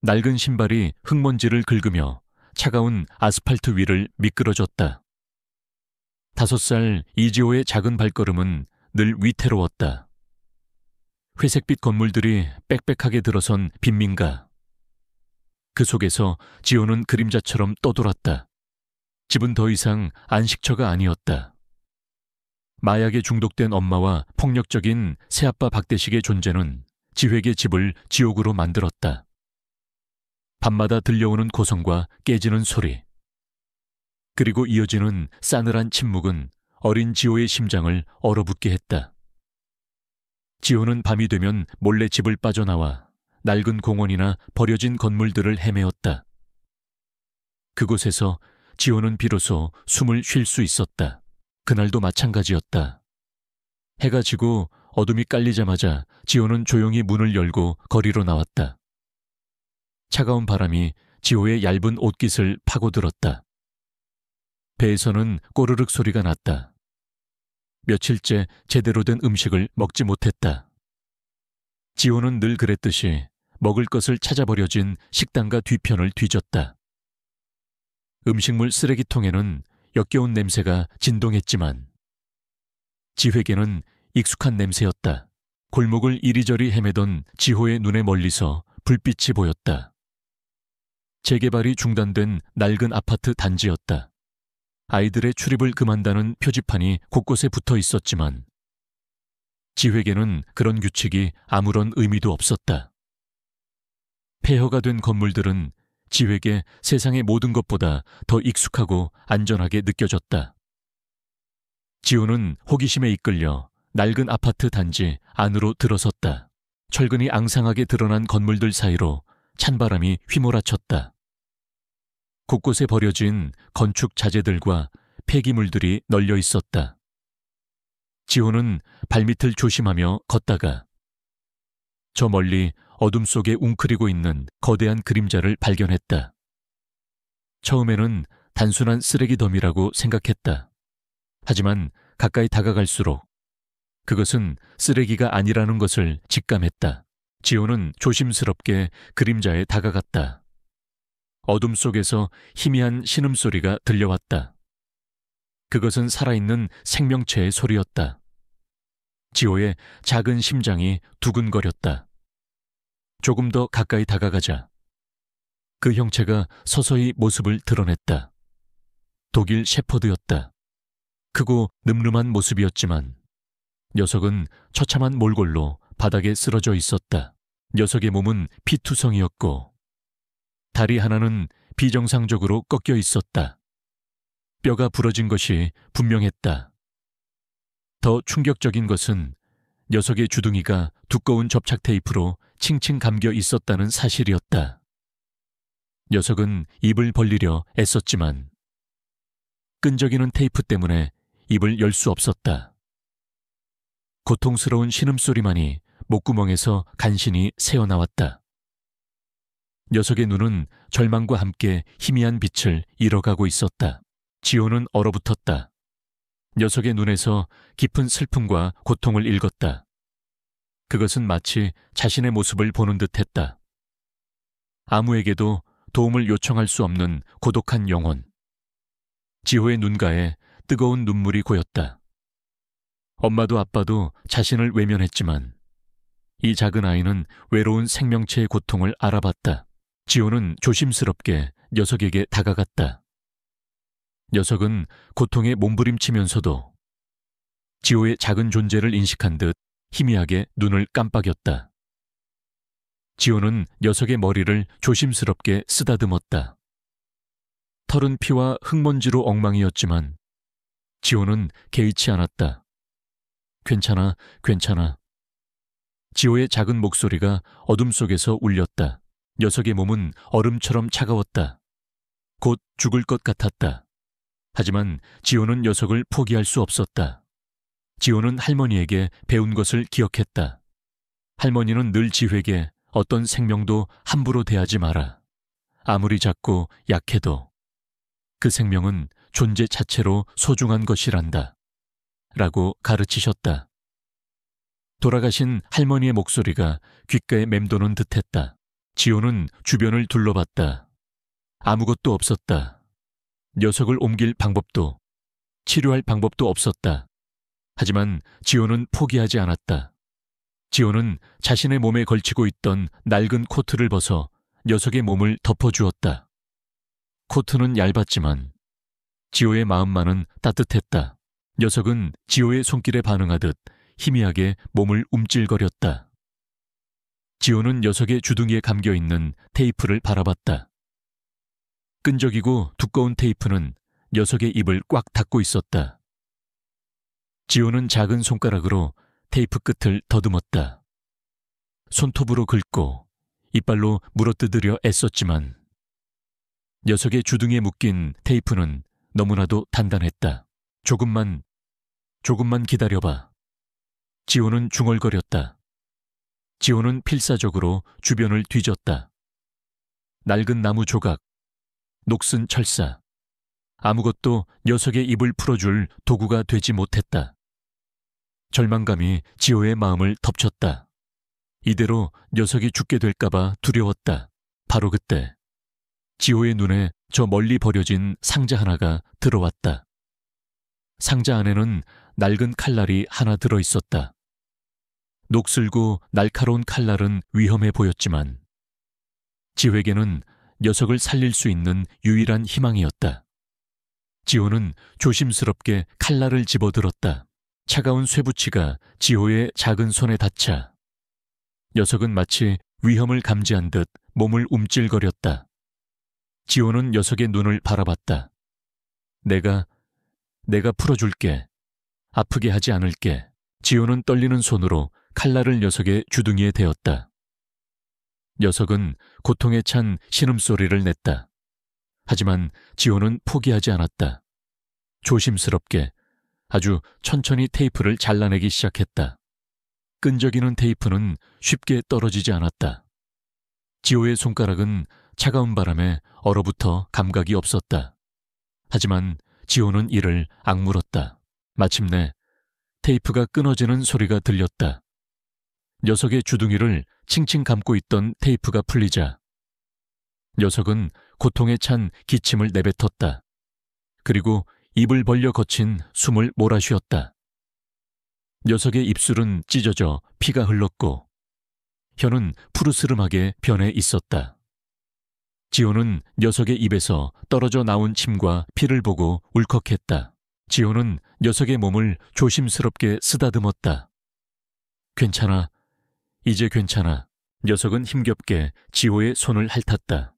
낡은 신발이 흙먼지를 긁으며 차가운 아스팔트 위를 미끄러졌다. 5살 이지호의 작은 발걸음은 늘 위태로웠다. 회색빛 건물들이 빽빽하게 들어선 빈민가. 그 속에서 지호는 그림자처럼 떠돌았다. 집은 더 이상 안식처가 아니었다. 마약에 중독된 엄마와 폭력적인 새아빠 박대식의 존재는 지회의 집을 지옥으로 만들었다. 밤마다 들려오는 고성과 깨지는 소리, 그리고 이어지는 싸늘한 침묵은 어린 지호의 심장을 얼어붙게 했다. 지호는 밤이 되면 몰래 집을 빠져나와 낡은 공원이나 버려진 건물들을 헤매었다. 그곳에서 지호는 비로소 숨을 쉴 수 있었다. 그날도 마찬가지였다. 해가 지고 어둠이 깔리자마자 지호는 조용히 문을 열고 거리로 나왔다. 차가운 바람이 지호의 얇은 옷깃을 파고들었다. 배에서는 꼬르륵 소리가 났다. 며칠째 제대로 된 음식을 먹지 못했다. 지호는 늘 그랬듯이 먹을 것을 찾아버려진 식당가 뒤편을 뒤졌다. 음식물 쓰레기통에는 역겨운 냄새가 진동했지만 지회에게는 익숙한 냄새였다. 골목을 이리저리 헤매던 지호의 눈에 멀리서 불빛이 보였다. 재개발이 중단된 낡은 아파트 단지였다. 아이들의 출입을 금한다는 표지판이 곳곳에 붙어 있었지만 지회에게는 그런 규칙이 아무런 의미도 없었다. 폐허가 된 건물들은 지회에게 세상의 모든 것보다 더 익숙하고 안전하게 느껴졌다. 지호는 호기심에 이끌려 낡은 아파트 단지 안으로 들어섰다. 철근이 앙상하게 드러난 건물들 사이로 찬바람이 휘몰아쳤다. 곳곳에 버려진 건축 자재들과 폐기물들이 널려 있었다. 지호는 발밑을 조심하며 걷다가 저 멀리 어둠 속에 웅크리고 있는 거대한 그림자를 발견했다. 처음에는 단순한 쓰레기 더미라고 생각했다. 하지만 가까이 다가갈수록 그것은 쓰레기가 아니라는 것을 직감했다. 지호는 조심스럽게 그림자에 다가갔다. 어둠 속에서 희미한 신음소리가 들려왔다. 그것은 살아있는 생명체의 소리였다. 지호의 작은 심장이 두근거렸다. 조금 더 가까이 다가가자 그 형체가 서서히 모습을 드러냈다. 독일 shepherd였다. 크고 늠름한 모습이었지만 녀석은 처참한 몰골로 바닥에 쓰러져 있었다. 녀석의 몸은 피투성이었고 다리 하나는 비정상적으로 꺾여 있었다. 뼈가 부러진 것이 분명했다. 더 충격적인 것은 녀석의 주둥이가 두꺼운 접착 테이프로 칭칭 감겨 있었다는 사실이었다. 녀석은 입을 벌리려 애썼지만 끈적이는 테이프 때문에 입을 열 수 없었다. 고통스러운 신음소리만이 목구멍에서 간신히 새어나왔다. 녀석의 눈은 절망과 함께 희미한 빛을 잃어가고 있었다. 지호는 얼어붙었다. 녀석의 눈에서 깊은 슬픔과 고통을 읽었다. 그것은 마치 자신의 모습을 보는 듯했다. 아무에게도 도움을 요청할 수 없는 고독한 영혼. 지호의 눈가에 뜨거운 눈물이 고였다. 엄마도 아빠도 자신을 외면했지만 이 작은 아이는 외로운 생명체의 고통을 알아봤다. 지호는 조심스럽게 녀석에게 다가갔다. 녀석은 고통에 몸부림치면서도 지호의 작은 존재를 인식한 듯 희미하게 눈을 깜빡였다. 지호는 녀석의 머리를 조심스럽게 쓰다듬었다. 털은 피와 흙먼지로 엉망이었지만 지호는 개의치 않았다. 괜찮아, 괜찮아. 지호의 작은 목소리가 어둠 속에서 울렸다. 녀석의 몸은 얼음처럼 차가웠다. 곧 죽을 것 같았다. 하지만 지호는 녀석을 포기할 수 없었다. 지호는 할머니에게 배운 것을 기억했다. 할머니는 늘 지회에게 어떤 생명도 함부로 대하지 마라. 아무리 작고 약해도 그 생명은 존재 자체로 소중한 것이란다. 라고 가르치셨다. 돌아가신 할머니의 목소리가 귓가에 맴도는 듯했다. 지호는 주변을 둘러봤다. 아무것도 없었다. 녀석을 옮길 방법도, 치료할 방법도 없었다. 하지만 지호는 포기하지 않았다. 지호는 자신의 몸에 걸치고 있던 낡은 코트를 벗어 녀석의 몸을 덮어주었다. 코트는 얇았지만 지호의 마음만은 따뜻했다. 녀석은 지호의 손길에 반응하듯 희미하게 몸을 움찔거렸다. 지호는 녀석의 주둥이에 감겨있는 테이프를 바라봤다. 끈적이고 두꺼운 테이프는 녀석의 입을 꽉 닫고 있었다. 지호는 작은 손가락으로 테이프 끝을 더듬었다. 손톱으로 긁고 이빨로 물어뜯으려 애썼지만 녀석의 주둥이에 묶인 테이프는 너무나도 단단했다. 조금만 기다려봐. 지호는 중얼거렸다. 지호는 필사적으로 주변을 뒤졌다. 낡은 나무 조각, 녹슨 철사, 아무것도 녀석의 입을 풀어줄 도구가 되지 못했다. 절망감이 지호의 마음을 덮쳤다. 이대로 녀석이 죽게 될까봐 두려웠다. 바로 그때 지호의 눈에 저 멀리 버려진 상자 하나가 들어왔다. 상자 안에는 낡은 칼날이 하나 들어있었다. 녹슬고 날카로운 칼날은 위험해 보였지만 지호에게는 녀석을 살릴 수 있는 유일한 희망이었다. 지호는 조심스럽게 칼날을 집어들었다. 차가운 쇠붙이가 지호의 작은 손에 닿자 녀석은 마치 위험을 감지한 듯 몸을 움찔거렸다. 지호는 녀석의 눈을 바라봤다. 내가 풀어줄게. 아프게 하지 않을게. 지호는 떨리는 손으로 칼날을 녀석의 주둥이에 대었다. 녀석은 고통에 찬 신음소리를 냈다. 하지만 지호는 포기하지 않았다. 조심스럽게 아주 천천히 테이프를 잘라내기 시작했다. 끈적이는 테이프는 쉽게 떨어지지 않았다. 지호의 손가락은 차가운 바람에 얼어붙어 감각이 없었다. 하지만 지호는 이를 악물었다. 마침내 테이프가 끊어지는 소리가 들렸다. 녀석의 주둥이를 칭칭 감고 있던 테이프가 풀리자 녀석은 고통에 찬 기침을 내뱉었다. 그리고 입을 벌려 거친 숨을 몰아쉬었다. 녀석의 입술은 찢어져 피가 흘렀고 혀는 푸르스름하게 변해 있었다. 지호는 녀석의 입에서 떨어져 나온 침과 피를 보고 울컥했다. 지호는 녀석의 몸을 조심스럽게 쓰다듬었다. 괜찮아. 이제 괜찮아. 녀석은 힘겹게 지호의 손을 핥았다.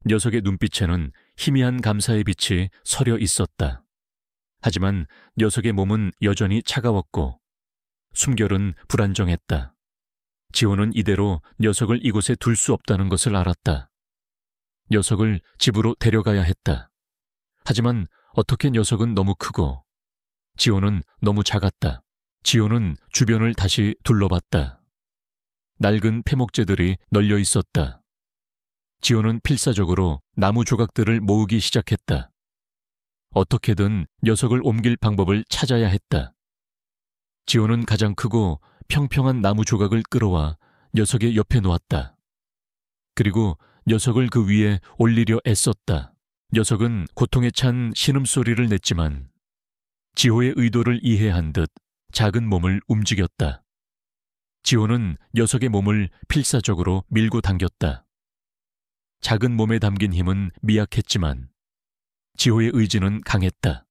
녀석의 눈빛에는 희미한 감사의 빛이 서려 있었다. 하지만 녀석의 몸은 여전히 차가웠고 숨결은 불안정했다. 지호는 이대로 녀석을 이곳에 둘 수 없다는 것을 알았다. 녀석을 집으로 데려가야 했다. 하지만 어떻게 녀석은 너무 크고 지호는 너무 작았다. 지호는 주변을 다시 둘러봤다. 낡은 폐목재들이 널려 있었다. 지호는 필사적으로 나무 조각들을 모으기 시작했다. 어떻게든 녀석을 옮길 방법을 찾아야 했다. 지호는 가장 크고 평평한 나무 조각을 끌어와 녀석의 옆에 놓았다. 그리고 녀석을 그 위에 올리려 애썼다. 녀석은 고통에 찬 신음소리를 냈지만 지호의 의도를 이해한 듯 작은 몸을 움직였다. 지호는 녀석의 몸을 필사적으로 밀고 당겼다. 작은 몸에 담긴 힘은 미약했지만 지호의 의지는 강했다.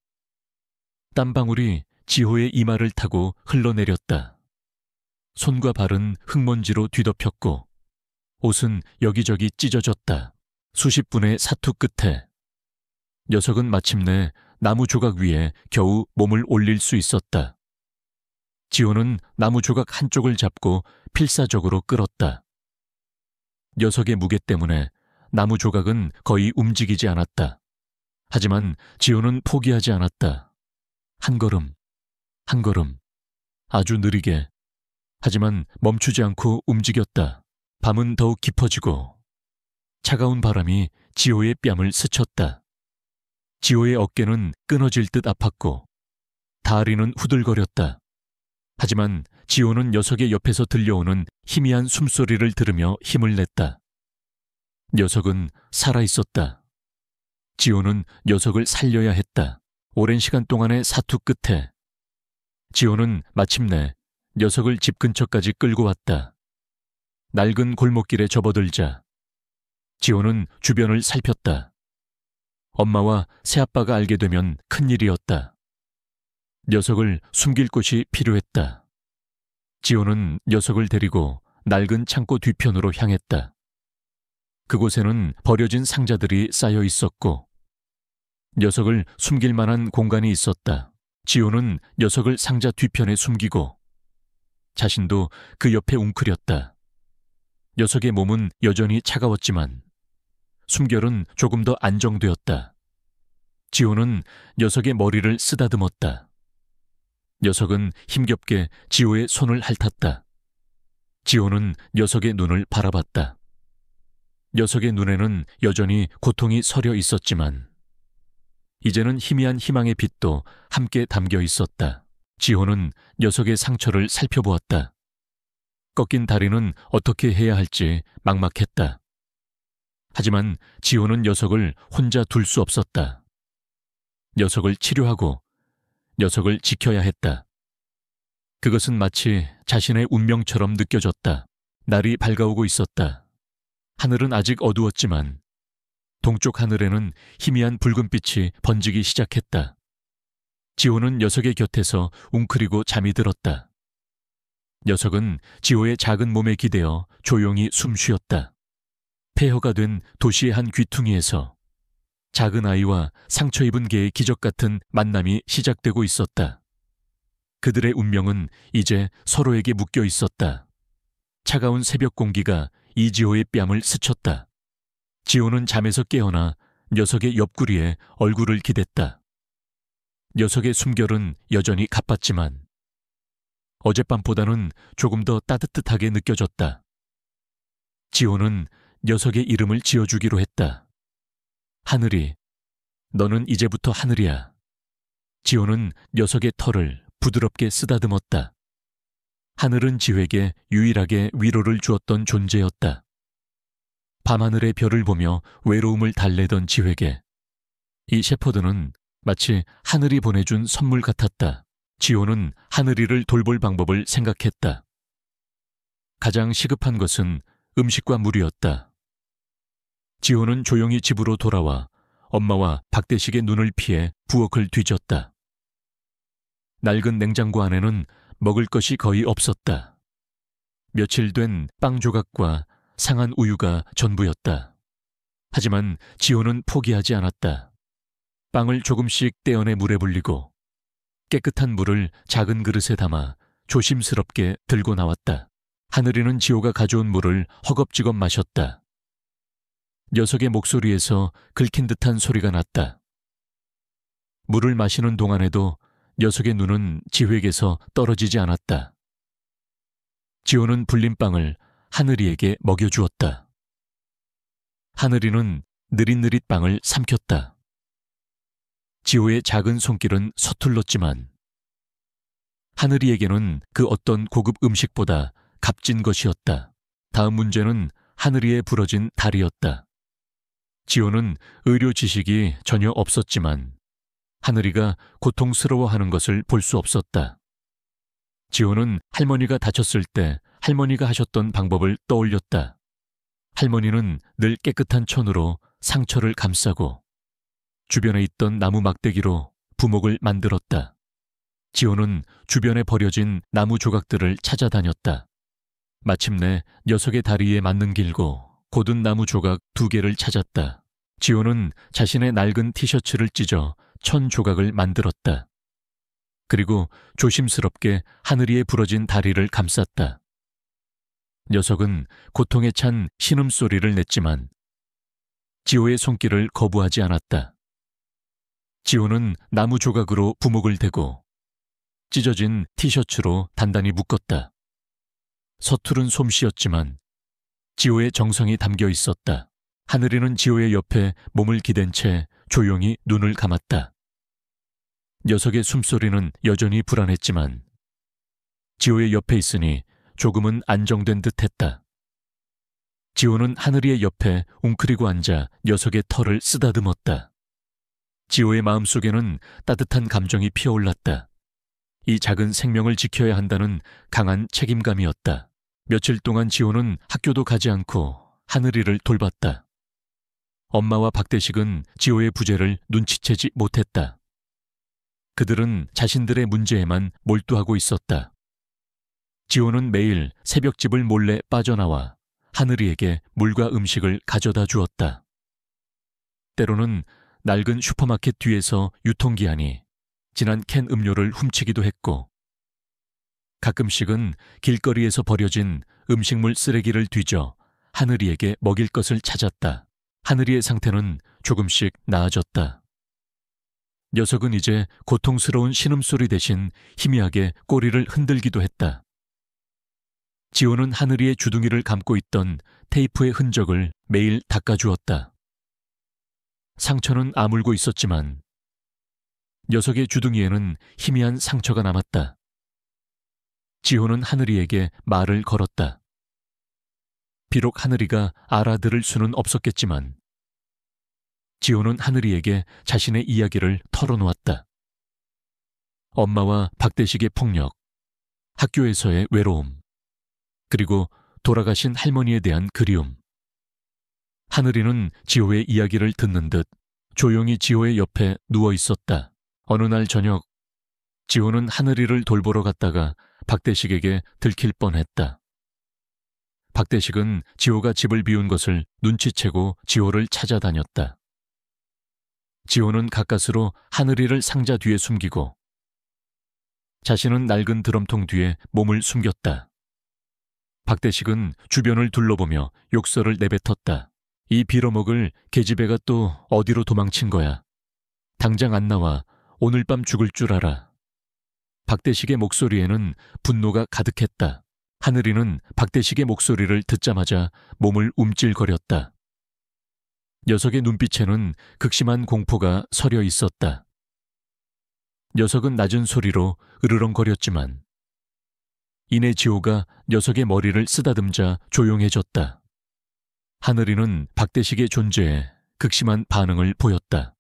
땀방울이 지호의 이마를 타고 흘러내렸다. 손과 발은 흙먼지로 뒤덮였고 옷은 여기저기 찢어졌다. 수십 분의 사투 끝에 녀석은 마침내 나무 조각 위에 겨우 몸을 올릴 수 있었다. 지호는 나무 조각 한쪽을 잡고 필사적으로 끌었다. 녀석의 무게 때문에 나무 조각은 거의 움직이지 않았다. 하지만 지호는 포기하지 않았다. 한 걸음, 한 걸음, 아주 느리게, 하지만 멈추지 않고 움직였다. 밤은 더욱 깊어지고 차가운 바람이 지호의 뺨을 스쳤다. 지호의 어깨는 끊어질 듯 아팠고 다리는 후들거렸다. 하지만 지호는 녀석의 옆에서 들려오는 희미한 숨소리를 들으며 힘을 냈다. 녀석은 살아있었다. 지호는 녀석을 살려야 했다. 오랜 시간 동안의 사투 끝에 지호는 마침내 녀석을 집 근처까지 끌고 왔다. 낡은 골목길에 접어들자 지호는 주변을 살폈다. 엄마와 새아빠가 알게 되면 큰일이었다. 녀석을 숨길 곳이 필요했다. 지호는 녀석을 데리고 낡은 창고 뒤편으로 향했다. 그곳에는 버려진 상자들이 쌓여 있었고 녀석을 숨길 만한 공간이 있었다. 지호는 녀석을 상자 뒤편에 숨기고 자신도 그 옆에 웅크렸다. 녀석의 몸은 여전히 차가웠지만 숨결은 조금 더 안정되었다. 지호는 녀석의 머리를 쓰다듬었다. 녀석은 힘겹게 지호의 손을 핥았다. 지호는 녀석의 눈을 바라봤다. 녀석의 눈에는 여전히 고통이 서려 있었지만 이제는 희미한 희망의 빛도 함께 담겨 있었다. 지호는 녀석의 상처를 살펴보았다. 꺾인 다리는 어떻게 해야 할지 막막했다. 하지만 지호는 녀석을 혼자 둘 수 없었다. 녀석을 치료하고 녀석을 지켜야 했다. 그것은 마치 자신의 운명처럼 느껴졌다. 날이 밝아오고 있었다. 하늘은 아직 어두웠지만 동쪽 하늘에는 희미한 붉은빛이 번지기 시작했다. 지호는 녀석의 곁에서 웅크리고 잠이 들었다. 녀석은 지호의 작은 몸에 기대어 조용히 숨쉬었다. 폐허가 된 도시의 한 귀퉁이에서 작은 아이와 상처 입은 개의 기적 같은 만남이 시작되고 있었다. 그들의 운명은 이제 서로에게 묶여 있었다. 차가운 새벽 공기가 이지호의 뺨을 스쳤다. 지호는 잠에서 깨어나 녀석의 옆구리에 얼굴을 기댔다. 녀석의 숨결은 여전히 가빴지만 어젯밤보다는 조금 더 따뜻하게 느껴졌다. 지호는 녀석의 이름을 지어주기로 했다. 하늘이, 너는 이제부터 하늘이야. 지호는 녀석의 털을 부드럽게 쓰다듬었다. 하늘은 지호에게 유일하게 위로를 주었던 존재였다. 밤하늘의 별을 보며 외로움을 달래던 지호에게 이 셰퍼드는 마치 하늘이 보내준 선물 같았다. 지호는 하늘이를 돌볼 방법을 생각했다. 가장 시급한 것은 음식과 물이었다. 지호는 조용히 집으로 돌아와 엄마와 박대식의 눈을 피해 부엌을 뒤졌다. 낡은 냉장고 안에는 먹을 것이 거의 없었다. 며칠 된 빵 조각과 상한 우유가 전부였다. 하지만 지호는 포기하지 않았다. 빵을 조금씩 떼어내 물에 불리고 깨끗한 물을 작은 그릇에 담아 조심스럽게 들고 나왔다. 하늘이는 지호가 가져온 물을 허겁지겁 마셨다. 녀석의 목소리에서 긁힌 듯한 소리가 났다. 물을 마시는 동안에도 녀석의 눈은 지호에게서 떨어지지 않았다. 지호는 불린 빵을 하늘이에게 먹여주었다. 하늘이는 느릿느릿 빵을 삼켰다. 지호의 작은 손길은 서툴렀지만 하늘이에게는 그 어떤 고급 음식보다 값진 것이었다. 다음 문제는 하늘이의 부러진 다리였다. 지호는 의료 지식이 전혀 없었지만 하늘이가 고통스러워하는 것을 볼 수 없었다. 지호는 할머니가 다쳤을 때 할머니가 하셨던 방법을 떠올렸다. 할머니는 늘 깨끗한 천으로 상처를 감싸고 주변에 있던 나무 막대기로 부목을 만들었다. 지호는 주변에 버려진 나무 조각들을 찾아다녔다. 마침내 녀석의 다리에 맞는 길고 곧은 나무 조각 2개를 찾았다. 지호는 자신의 낡은 티셔츠를 찢어 천 조각을 만들었다. 그리고 조심스럽게 하늘이의 부러진 다리를 감쌌다. 녀석은 고통에 찬 신음소리를 냈지만 지호의 손길을 거부하지 않았다. 지호는 나무 조각으로 부목을 대고 찢어진 티셔츠로 단단히 묶었다. 서투른 솜씨였지만 지호의 정성이 담겨 있었다. 하늘이는 지호의 옆에 몸을 기댄 채 조용히 눈을 감았다. 녀석의 숨소리는 여전히 불안했지만 지호의 옆에 있으니 조금은 안정된 듯했다. 지호는 하늘이의 옆에 웅크리고 앉아 녀석의 털을 쓰다듬었다. 지호의 마음속에는 따뜻한 감정이 피어올랐다. 이 작은 생명을 지켜야 한다는 강한 책임감이었다. 며칠 동안 지호는 학교도 가지 않고 하늘이를 돌봤다. 엄마와 박대식은 지호의 부재를 눈치채지 못했다. 그들은 자신들의 문제에만 몰두하고 있었다. 지호는 매일 새벽집을 몰래 빠져나와 하늘이에게 물과 음식을 가져다 주었다. 때로는 낡은 슈퍼마켓 뒤에서 유통기한이 지난 캔 음료를 훔치기도 했고, 가끔씩은 길거리에서 버려진 음식물 쓰레기를 뒤져 하늘이에게 먹일 것을 찾았다. 하늘이의 상태는 조금씩 나아졌다. 녀석은 이제 고통스러운 신음소리 대신 희미하게 꼬리를 흔들기도 했다. 지호는 하늘이의 주둥이를 감고 있던 테이프의 흔적을 매일 닦아주었다. 상처는 아물고 있었지만 녀석의 주둥이에는 희미한 상처가 남았다. 지호는 하늘이에게 말을 걸었다. 비록 하늘이가 알아들을 수는 없었겠지만 지호는 하늘이에게 자신의 이야기를 털어놓았다. 엄마와 박대식의 폭력, 학교에서의 외로움, 그리고 돌아가신 할머니에 대한 그리움. 하늘이는 지호의 이야기를 듣는 듯 조용히 지호의 옆에 누워 있었다. 어느 날 저녁, 지호는 하늘이를 돌보러 갔다가 박대식에게 들킬 뻔했다. 박대식은 지호가 집을 비운 것을 눈치채고 지호를 찾아다녔다. 지호는 가까스로 하늘이를 상자 뒤에 숨기고 자신은 낡은 드럼통 뒤에 몸을 숨겼다. 박대식은 주변을 둘러보며 욕설을 내뱉었다. 이 빌어먹을 계집애가 또 어디로 도망친 거야. 당장 안 나와 오늘 밤 죽을 줄 알아. 박대식의 목소리에는 분노가 가득했다. 하늘이는 박대식의 목소리를 듣자마자 몸을 움찔거렸다. 녀석의 눈빛에는 극심한 공포가 서려 있었다. 녀석은 낮은 소리로 으르렁거렸지만 이내 지호가 녀석의 머리를 쓰다듬자 조용해졌다. 하늘이는 박대식의 존재에 극심한 반응을 보였다.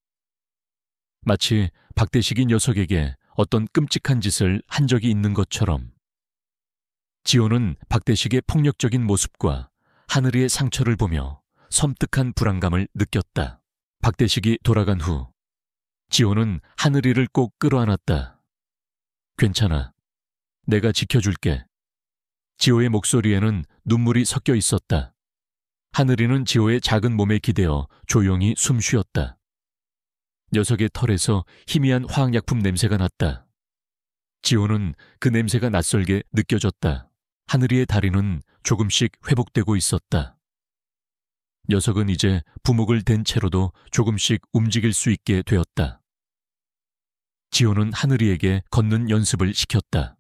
마치 박대식이 녀석에게 어떤 끔찍한 짓을 한 적이 있는 것처럼. 지호는 박대식의 폭력적인 모습과 하늘이의 상처를 보며 섬뜩한 불안감을 느꼈다. 박대식이 돌아간 후 지호는 하늘이를 꼭 끌어안았다. 괜찮아. 내가 지켜줄게. 지호의 목소리에는 눈물이 섞여 있었다. 하늘이는 지호의 작은 몸에 기대어 조용히 숨 쉬었다. 녀석의 털에서 희미한 화학약품 냄새가 났다. 지호는 그 냄새가 낯설게 느껴졌다. 하늘이의 다리는 조금씩 회복되고 있었다. 녀석은 이제 부목을 댄 채로도 조금씩 움직일 수 있게 되었다. 지호는 하늘이에게 걷는 연습을 시켰다.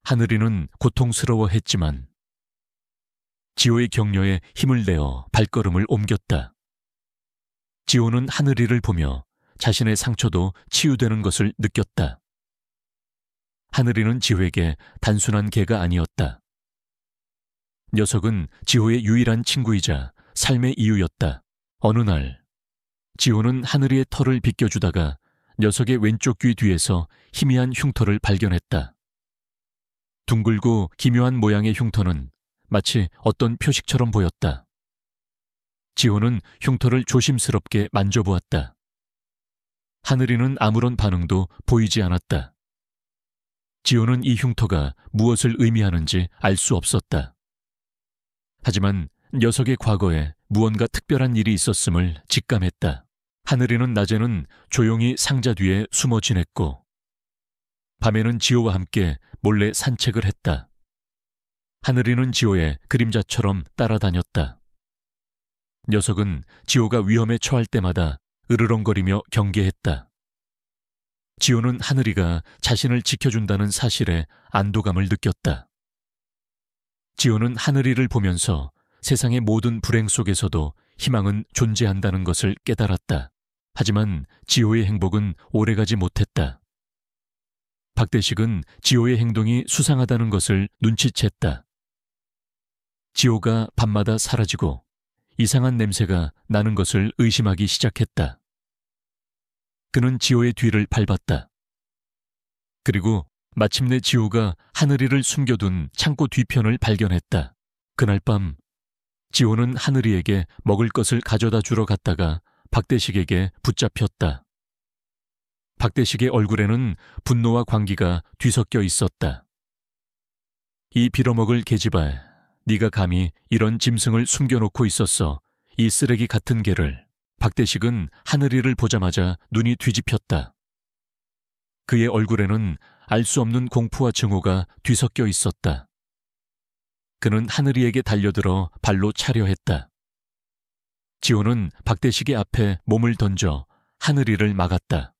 하늘이는 고통스러워했지만 지호의 격려에 힘을 내어 발걸음을 옮겼다. 지호는 하늘이를 보며 자신의 상처도 치유되는 것을 느꼈다. 하늘이는 지호에게 단순한 개가 아니었다. 녀석은 지호의 유일한 친구이자 삶의 이유였다. 어느 날, 지호는 하늘이의 털을 빗겨주다가 녀석의 왼쪽 귀 뒤에서 희미한 흉터를 발견했다. 둥글고 기묘한 모양의 흉터는 마치 어떤 표식처럼 보였다. 지호는 흉터를 조심스럽게 만져보았다. 하늘이는 아무런 반응도 보이지 않았다. 지호는 이 흉터가 무엇을 의미하는지 알 수 없었다. 하지만 녀석의 과거에 무언가 특별한 일이 있었음을 직감했다. 하늘이는 낮에는 조용히 상자 뒤에 숨어 지냈고 밤에는 지호와 함께 몰래 산책을 했다. 하늘이는 지호의 그림자처럼 따라다녔다. 녀석은 지호가 위험에 처할 때마다 으르렁거리며 경계했다. 지호는 하늘이가 자신을 지켜준다는 사실에 안도감을 느꼈다. 지호는 하늘이를 보면서 세상의 모든 불행 속에서도 희망은 존재한다는 것을 깨달았다. 하지만 지호의 행복은 오래가지 못했다. 박대식은 지호의 행동이 수상하다는 것을 눈치챘다. 지호가 밤마다 사라지고 이상한 냄새가 나는 것을 의심하기 시작했다. 그는 지호의 뒤를 밟았다. 그리고 마침내 지호가 하늘이를 숨겨둔 창고 뒤편을 발견했다. 그날 밤 지호는 하늘이에게 먹을 것을 가져다 주러 갔다가 박대식에게 붙잡혔다. 박대식의 얼굴에는 분노와 광기가 뒤섞여 있었다. 이 빌어먹을 계집애, 네가 감히 이런 짐승을 숨겨놓고 있었어. 이 쓰레기 같은 개를. 박대식은 하늘이를 보자마자 눈이 뒤집혔다. 그의 얼굴에는 알 수 없는 공포와 증오가 뒤섞여 있었다. 그는 하늘이에게 달려들어 발로 차려 했다. 지호는 박대식의 앞에 몸을 던져 하늘이를 막았다.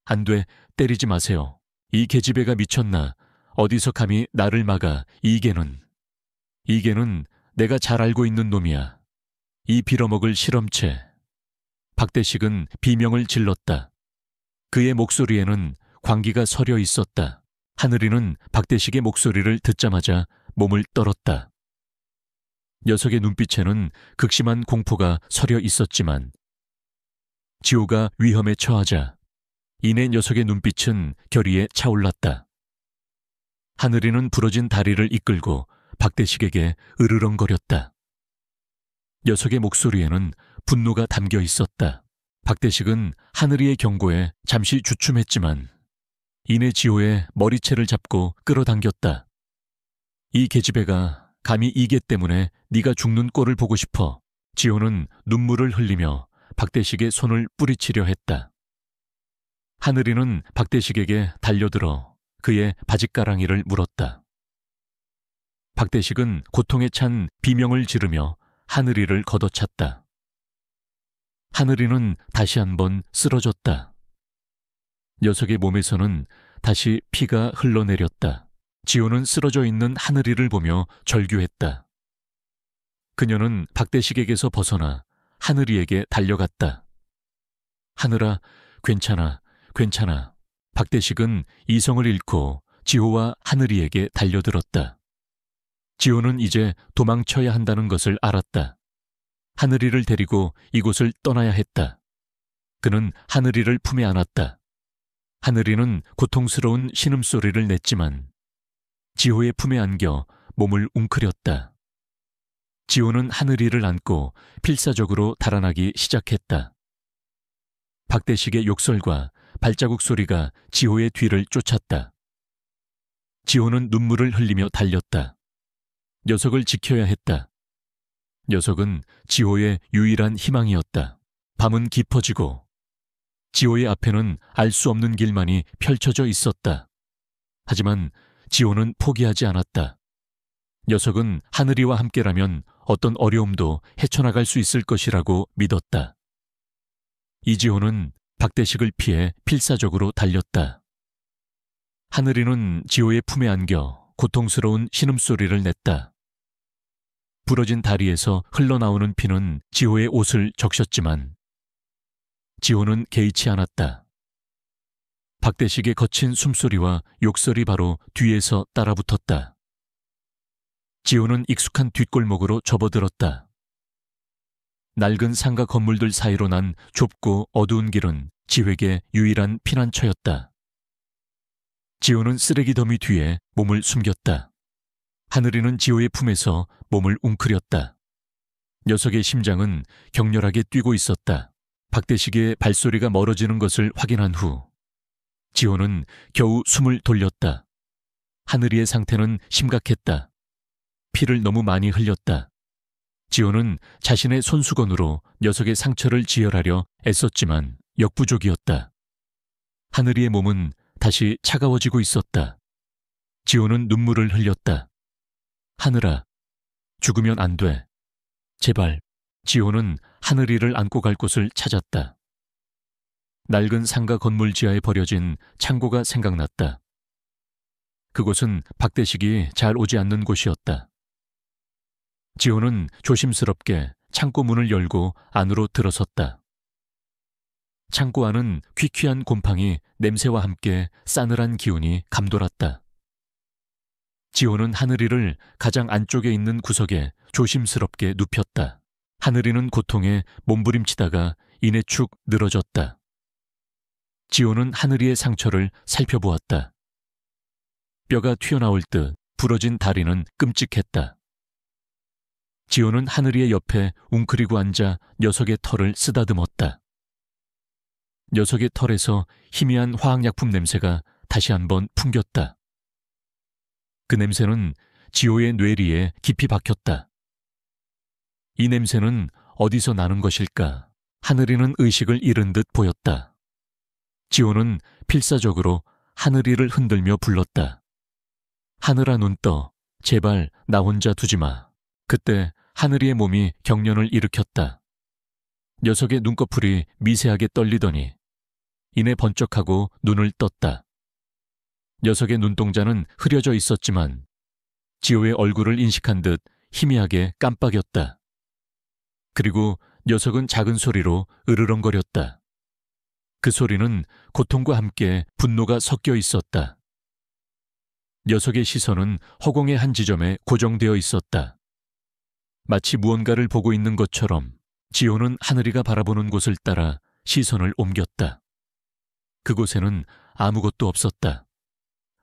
안 돼, 때리지 마세요. 이 계집애가 미쳤나. 어디서 감히 나를 막아. 이 개는 내가 잘 알고 있는 놈이야. 이 빌어먹을 실험체. 박대식은 비명을 질렀다. 그의 목소리에는 광기가 서려 있었다. 하늘이는 박대식의 목소리를 듣자마자 몸을 떨었다. 녀석의 눈빛에는 극심한 공포가 서려 있었지만 지호가 위험에 처하자 이내 녀석의 눈빛은 결의에 차올랐다. 하늘이는 부러진 다리를 이끌고 박대식에게 으르렁거렸다. 녀석의 목소리에는 분노가 담겨 있었다. 박대식은 하늘이의 경고에 잠시 주춤했지만 이내 지호의 머리채를 잡고 끌어당겼다. 이 계집애가 감히 이 개 때문에 네가 죽는 꼴을 보고 싶어. 지호는 눈물을 흘리며 박대식의 손을 뿌리치려 했다. 하늘이는 박대식에게 달려들어 그의 바짓가랑이를 물었다. 박대식은 고통에 찬 비명을 지르며 하늘이를 걷어찼다. 하늘이는 다시 한번 쓰러졌다. 녀석의 몸에서는 다시 피가 흘러내렸다. 지호는 쓰러져 있는 하늘이를 보며 절규했다. 그녀는 박대식에게서 벗어나 하늘이에게 달려갔다. 하늘아, 괜찮아, 괜찮아. 박대식은 이성을 잃고 지호와 하늘이에게 달려들었다. 지호는 이제 도망쳐야 한다는 것을 알았다. 하늘이를 데리고 이곳을 떠나야 했다. 그는 하늘이를 품에 안았다. 하늘이는 고통스러운 신음소리를 냈지만 지호의 품에 안겨 몸을 웅크렸다. 지호는 하늘이를 안고 필사적으로 달아나기 시작했다. 박대식의 욕설과 발자국 소리가 지호의 뒤를 쫓았다. 지호는 눈물을 흘리며 달렸다. 녀석을 지켜야 했다. 녀석은 지호의 유일한 희망이었다. 밤은 깊어지고 지호의 앞에는 알 수 없는 길만이 펼쳐져 있었다. 하지만 지호는 포기하지 않았다. 녀석은 하늘이와 함께라면 어떤 어려움도 헤쳐나갈 수 있을 것이라고 믿었다. 이지호는 박대식을 피해 필사적으로 달렸다. 하늘이는 지호의 품에 안겨 고통스러운 신음소리를 냈다. 부러진 다리에서 흘러나오는 피는 지호의 옷을 적셨지만 지호는 개의치 않았다. 박대식의 거친 숨소리와 욕설이 바로 뒤에서 따라붙었다. 지호는 익숙한 뒷골목으로 접어들었다. 낡은 상가 건물들 사이로 난 좁고 어두운 길은 지호에게 유일한 피난처였다. 지호는 쓰레기 더미 뒤에 몸을 숨겼다. 하늘이는 지호의 품에서 몸을 웅크렸다. 녀석의 심장은 격렬하게 뛰고 있었다. 박대식의 발소리가 멀어지는 것을 확인한 후 지호는 겨우 숨을 돌렸다. 하늘이의 상태는 심각했다. 피를 너무 많이 흘렸다. 지호는 자신의 손수건으로 녀석의 상처를 지혈하려 애썼지만 역부족이었다. 하늘이의 몸은 다시 차가워지고 있었다. 지호는 눈물을 흘렸다. 하늘아, 죽으면 안 돼. 제발. 지호는 하늘이를 안고 갈 곳을 찾았다. 낡은 상가 건물 지하에 버려진 창고가 생각났다. 그곳은 박대식이 잘 오지 않는 곳이었다. 지호는 조심스럽게 창고 문을 열고 안으로 들어섰다. 창고 안은 퀴퀴한 곰팡이 냄새와 함께 싸늘한 기운이 감돌았다. 지호는 하늘이를 가장 안쪽에 있는 구석에 조심스럽게 눕혔다. 하늘이는 고통에 몸부림치다가 이내 축 늘어졌다. 지호는 하늘이의 상처를 살펴보았다. 뼈가 튀어나올 듯 부러진 다리는 끔찍했다. 지호는 하늘이의 옆에 웅크리고 앉아 녀석의 털을 쓰다듬었다. 녀석의 털에서 희미한 화학약품 냄새가 다시 한번 풍겼다. 그 냄새는 지호의 뇌리에 깊이 박혔다. 이 냄새는 어디서 나는 것일까? 하늘이는 의식을 잃은 듯 보였다. 지호는 필사적으로 하늘이를 흔들며 불렀다. 하늘아 눈 떠. 제발 나 혼자 두지 마. 그때 하늘이의 몸이 경련을 일으켰다. 녀석의 눈꺼풀이 미세하게 떨리더니 이내 번쩍하고 눈을 떴다. 녀석의 눈동자는 흐려져 있었지만 지호의 얼굴을 인식한 듯 희미하게 깜빡였다. 그리고 녀석은 작은 소리로 으르렁거렸다. 그 소리는 고통과 함께 분노가 섞여 있었다. 녀석의 시선은 허공의 한 지점에 고정되어 있었다. 마치 무언가를 보고 있는 것처럼 지호는 하늘이가 바라보는 곳을 따라 시선을 옮겼다. 그곳에는 아무것도 없었다.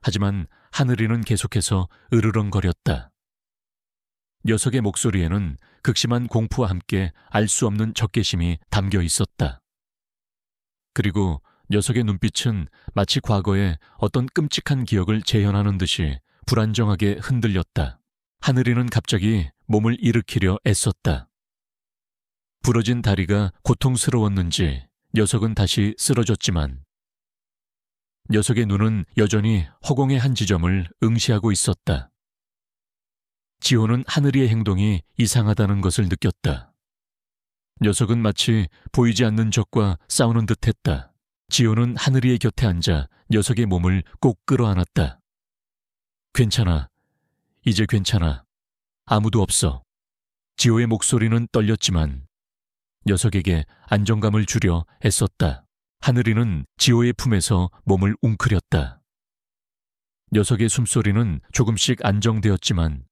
하지만 하늘이는 계속해서 으르렁거렸다. 녀석의 목소리에는 극심한 공포와 함께 알 수 없는 적개심이 담겨 있었다. 그리고 녀석의 눈빛은 마치 과거의 어떤 끔찍한 기억을 재현하는 듯이 불안정하게 흔들렸다. 하늘이는 갑자기 몸을 일으키려 애썼다. 부러진 다리가 고통스러웠는지 녀석은 다시 쓰러졌지만 녀석의 눈은 여전히 허공의 한 지점을 응시하고 있었다. 지호는 하늘이의 행동이 이상하다는 것을 느꼈다. 녀석은 마치 보이지 않는 적과 싸우는 듯했다. 지호는 하늘이의 곁에 앉아 녀석의 몸을 꼭 끌어안았다. 괜찮아. 이제 괜찮아. 아무도 없어. 지호의 목소리는 떨렸지만 녀석에게 안정감을 주려 애썼다. 하늘이는 지호의 품에서 몸을 웅크렸다. 녀석의 숨소리는 조금씩 안정되었지만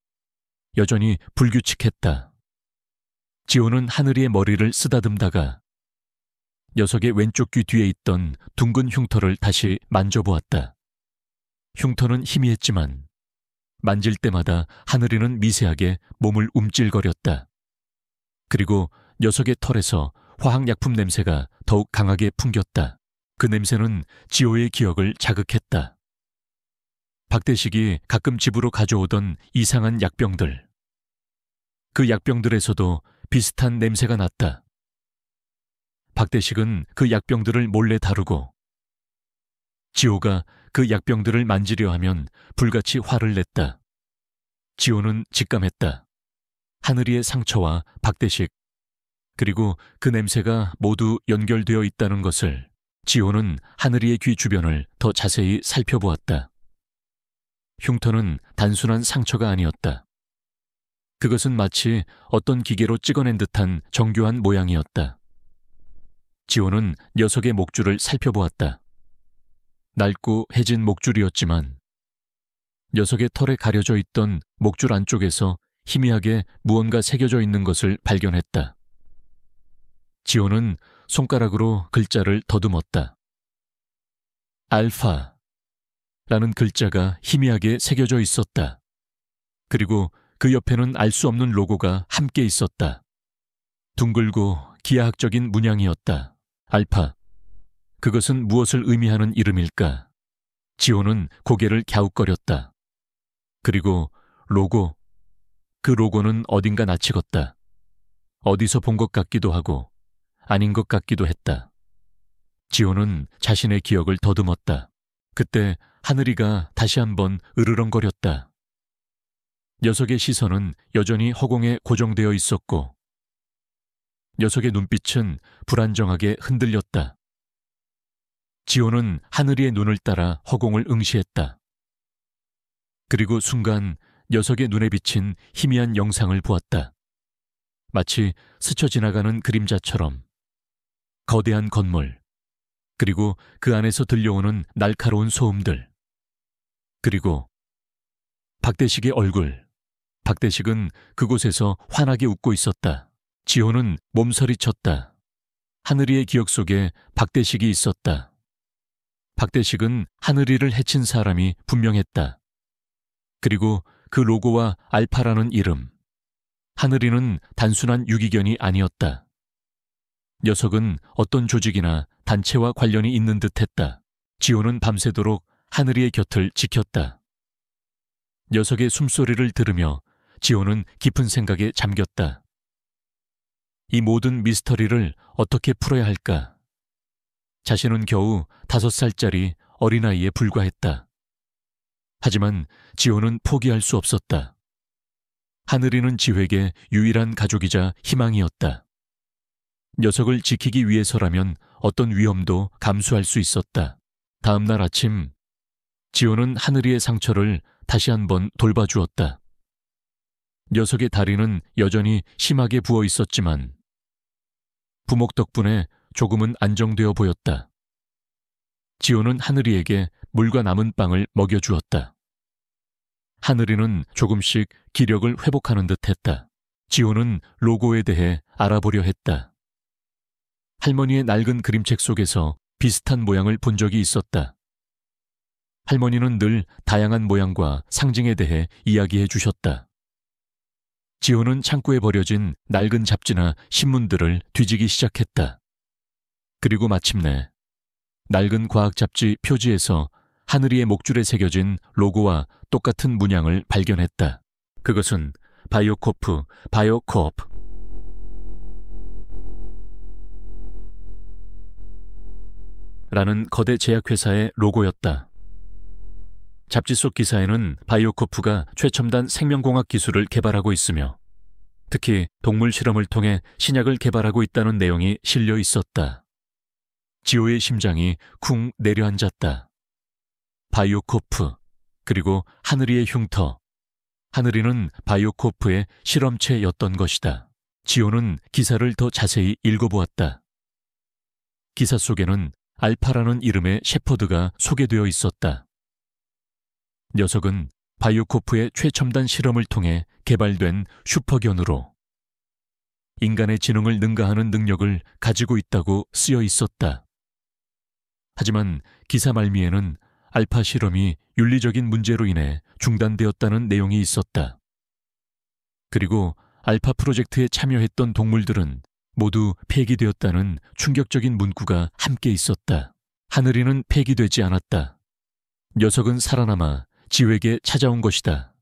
여전히 불규칙했다. 지호는 하늘이의 머리를 쓰다듬다가 녀석의 왼쪽 귀 뒤에 있던 둥근 흉터를 다시 만져보았다. 흉터는 희미했지만 만질 때마다 하늘이는 미세하게 몸을 움찔거렸다. 그리고 녀석의 털에서 화학약품 냄새가 더욱 강하게 풍겼다. 그 냄새는 지호의 기억을 자극했다. 박대식이 가끔 집으로 가져오던 이상한 약병들. 그 약병들에서도 비슷한 냄새가 났다. 박대식은 그 약병들을 몰래 다루고 지호가 그 약병들을 만지려 하면 불같이 화를 냈다. 지호는 직감했다. 하늘이의 상처와 박대식 그리고 그 냄새가 모두 연결되어 있다는 것을. 지호는 하늘이의 귀 주변을 더 자세히 살펴보았다. 흉터는 단순한 상처가 아니었다. 그것은 마치 어떤 기계로 찍어낸 듯한 정교한 모양이었다. 지호는 녀석의 목줄을 살펴보았다. 낡고 해진 목줄이었지만 녀석의 털에 가려져 있던 목줄 안쪽에서 희미하게 무언가 새겨져 있는 것을 발견했다. 지호는 손가락으로 글자를 더듬었다. 알파라는 글자가 희미하게 새겨져 있었다. 그리고 그 옆에는 알 수 없는 로고가 함께 있었다. 둥글고 기하학적인 문양이었다. 알파. 그것은 무엇을 의미하는 이름일까? 지호는 고개를 갸웃거렸다. 그리고 로고. 그 로고는 어딘가 낯익었다. 어디서 본 것 같기도 하고 아닌 것 같기도 했다. 지호는 자신의 기억을 더듬었다. 그때 하늘이가 다시 한번 으르렁거렸다. 녀석의 시선은 여전히 허공에 고정되어 있었고 녀석의 눈빛은 불안정하게 흔들렸다. 지호는 하늘이의 눈을 따라 허공을 응시했다. 그리고 순간 녀석의 눈에 비친 희미한 영상을 보았다. 마치 스쳐 지나가는 그림자처럼 거대한 건물, 그리고 그 안에서 들려오는 날카로운 소음들, 그리고 박대식의 얼굴. 박대식은 그곳에서 환하게 웃고 있었다. 지호는 몸서리쳤다. 하늘이의 기억 속에 박대식이 있었다. 박대식은 하늘이를 해친 사람이 분명했다. 그리고 그 로고와 알파라는 이름. 하늘이는 단순한 유기견이 아니었다. 녀석은 어떤 조직이나 단체와 관련이 있는 듯했다. 지호는 밤새도록 하늘이의 곁을 지켰다. 녀석의 숨소리를 들으며 지호는 깊은 생각에 잠겼다. 이 모든 미스터리를 어떻게 풀어야 할까? 자신은 겨우 5살짜리 어린아이에 불과했다. 하지만 지호는 포기할 수 없었다. 하늘이는 지호에게 유일한 가족이자 희망이었다. 녀석을 지키기 위해서라면 어떤 위험도 감수할 수 있었다. 다음 날 아침, 지호는 하늘이의 상처를 다시 한번 돌봐주었다. 녀석의 다리는 여전히 심하게 부어 있었지만 부목 덕분에 조금은 안정되어 보였다. 지호는 하늘이에게 물과 남은 빵을 먹여주었다. 하늘이는 조금씩 기력을 회복하는 듯했다. 지호는 로고에 대해 알아보려 했다. 할머니의 낡은 그림책 속에서 비슷한 모양을 본 적이 있었다. 할머니는 늘 다양한 모양과 상징에 대해 이야기해 주셨다. 지호는 창고에 버려진 낡은 잡지나 신문들을 뒤지기 시작했다. 그리고 마침내 낡은 과학 잡지 표지에서 하늘이의 목줄에 새겨진 로고와 똑같은 문양을 발견했다. 그것은 바이오코프, 라는 거대 제약회사의 로고였다. 잡지 속 기사에는 바이오코프가 최첨단 생명공학 기술을 개발하고 있으며 특히 동물 실험을 통해 신약을 개발하고 있다는 내용이 실려 있었다. 지호의 심장이 쿵 내려앉았다. 바이오코프, 그리고 하늘이의 흉터. 하늘이는 바이오코프의 실험체였던 것이다. 지호는 기사를 더 자세히 읽어보았다. 기사 속에는 알파라는 이름의 셰퍼드가 소개되어 있었다. 녀석은 바이오코프의 최첨단 실험을 통해 개발된 슈퍼견으로 인간의 지능을 능가하는 능력을 가지고 있다고 쓰여 있었다. 하지만 기사 말미에는 알파 실험이 윤리적인 문제로 인해 중단되었다는 내용이 있었다. 그리고 알파 프로젝트에 참여했던 동물들은 모두 폐기되었다는 충격적인 문구가 함께 있었다. 하늘이는 폐기되지 않았다. 녀석은 살아남아 지호에게 찾아온 것이다.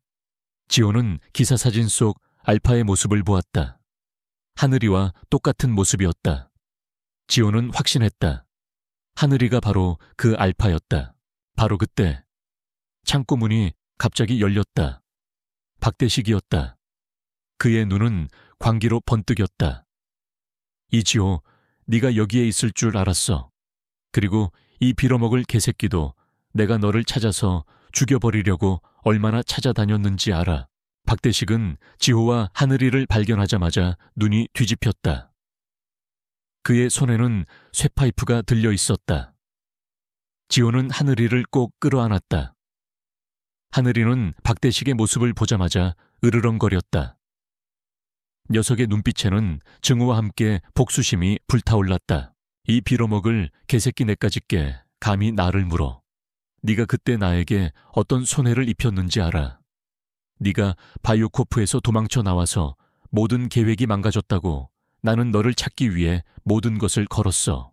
지호는 기사 사진 속 알파의 모습을 보았다. 하늘이와 똑같은 모습이었다. 지호는 확신했다. 하늘이가 바로 그 알파였다. 바로 그때 창고 문이 갑자기 열렸다. 박대식이었다. 그의 눈은 광기로 번뜩였다. 이지호, 네가 여기에 있을 줄 알았어. 그리고 이 빌어먹을 개새끼도 내가 너를 찾아서 죽여버리려고 얼마나 찾아다녔는지 알아. 박대식은 지호와 하늘이를 발견하자마자 눈이 뒤집혔다. 그의 손에는 쇠파이프가 들려 있었다. 지호는 하늘이를 꼭 끌어안았다. 하늘이는 박대식의 모습을 보자마자 으르렁거렸다. 녀석의 눈빛에는 증오와 함께 복수심이 불타올랐다. 이 빌어먹을 개새끼 내까짓게 감히 나를 물어. 네가 그때 나에게 어떤 손해를 입혔는지 알아. 네가 바이오코프에서 도망쳐 나와서 모든 계획이 망가졌다고 나는 너를 찾기 위해 모든 것을 걸었어.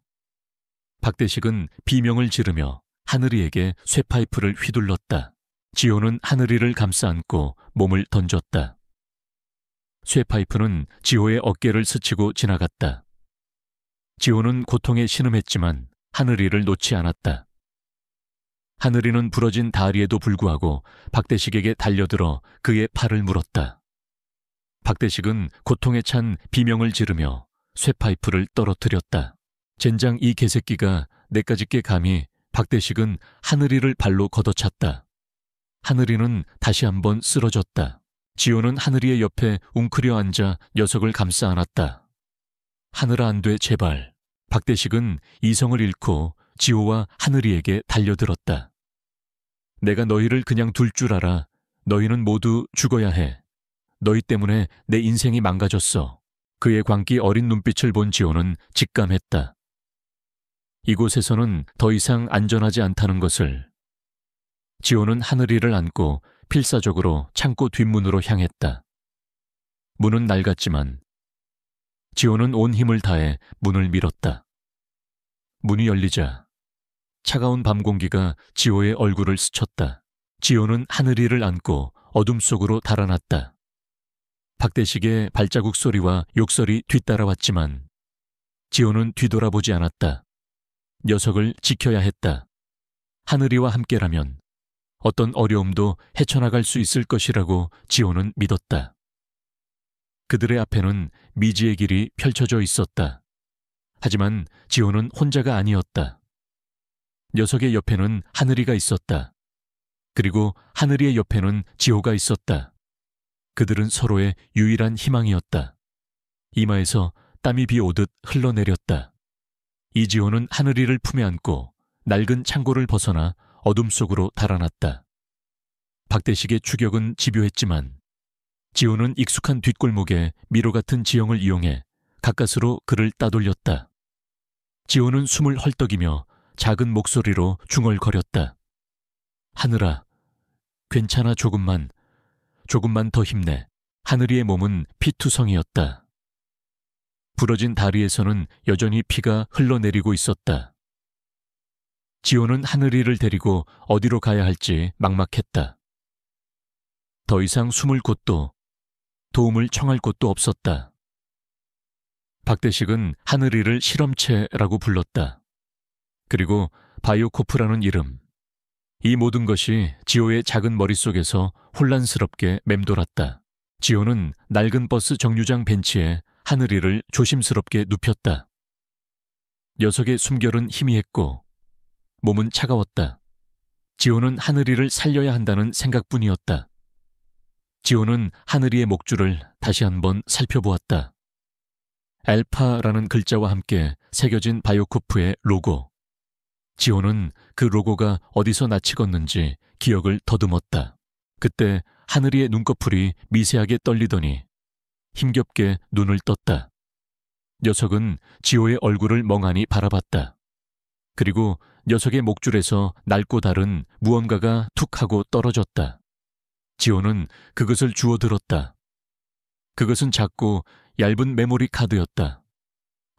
박대식은 비명을 지르며 하늘이에게 쇠파이프를 휘둘렀다. 지호는 하늘이를 감싸 안고 몸을 던졌다. 쇠파이프는 지호의 어깨를 스치고 지나갔다. 지호는 고통에 신음했지만 하늘이를 놓지 않았다. 하늘이는 부러진 다리에도 불구하고 박대식에게 달려들어 그의 팔을 물었다. 박대식은 고통에 찬 비명을 지르며 쇠파이프를 떨어뜨렸다. 젠장 이 개새끼가 내까짓게 감히. 박대식은 하늘이를 발로 걷어찼다. 하늘이는 다시 한번 쓰러졌다. 지호는 하늘이의 옆에 웅크려 앉아 녀석을 감싸 안았다. 하늘아 안 돼 제발. 박대식은 이성을 잃고 지호와 하늘이에게 달려들었다. 내가 너희를 그냥 둘 줄 알아. 너희는 모두 죽어야 해. 너희 때문에 내 인생이 망가졌어. 그의 광기 어린 눈빛을 본 지호는 직감했다. 이곳에서는 더 이상 안전하지 않다는 것을. 지호는 하늘이를 안고 필사적으로 창고 뒷문으로 향했다. 문은 낡았지만 지호는 온 힘을 다해 문을 밀었다. 문이 열리자 차가운 밤 공기가 지호의 얼굴을 스쳤다. 지호는 하늘이를 안고 어둠 속으로 달아났다. 박대식의 발자국 소리와 욕설이 뒤따라왔지만 지호는 뒤돌아보지 않았다. 녀석을 지켜야 했다. 하늘이와 함께라면 어떤 어려움도 헤쳐나갈 수 있을 것이라고 지호는 믿었다. 그들의 앞에는 미지의 길이 펼쳐져 있었다. 하지만 지호는 혼자가 아니었다. 녀석의 옆에는 하늘이가 있었다. 그리고 하늘이의 옆에는 지호가 있었다. 그들은 서로의 유일한 희망이었다. 이마에서 땀이 비 오듯 흘러내렸다. 이지호는 하늘이를 품에 안고 낡은 창고를 벗어나 어둠 속으로 달아났다. 박대식의 추격은 집요했지만 지호는 익숙한 뒷골목에 미로 같은 지형을 이용해 가까스로 그를 따돌렸다. 지호는 숨을 헐떡이며 작은 목소리로 중얼거렸다. 하늘아, 괜찮아. 조금만 더 힘내. 하늘이의 몸은 피투성이었다. 부러진 다리에서는 여전히 피가 흘러내리고 있었다. 지호는 하늘이를 데리고 어디로 가야 할지 막막했다. 더 이상 숨을 곳도 도움을 청할 곳도 없었다. 박대식은 하늘이를 실험체라고 불렀다. 그리고 바이오코프라는 이름. 이 모든 것이 지호의 작은 머릿속에서 혼란스럽게 맴돌았다. 지호는 낡은 버스 정류장 벤치에 하늘이를 조심스럽게 눕혔다. 녀석의 숨결은 희미했고 몸은 차가웠다. 지호는 하늘이를 살려야 한다는 생각뿐이었다. 지호는 하늘이의 목줄을 다시 한번 살펴보았다. 알파라는 글자와 함께 새겨진 바이오코프의 로고. 지호는 그 로고가 어디서 낯익었는지 기억을 더듬었다. 그때 하늘이의 눈꺼풀이 미세하게 떨리더니 힘겹게 눈을 떴다. 녀석은 지호의 얼굴을 멍하니 바라봤다. 그리고 녀석의 목줄에서 낡고 다른 무언가가 툭 하고 떨어졌다. 지호는 그것을 주워들었다. 그것은 작고 얇은 메모리 카드였다.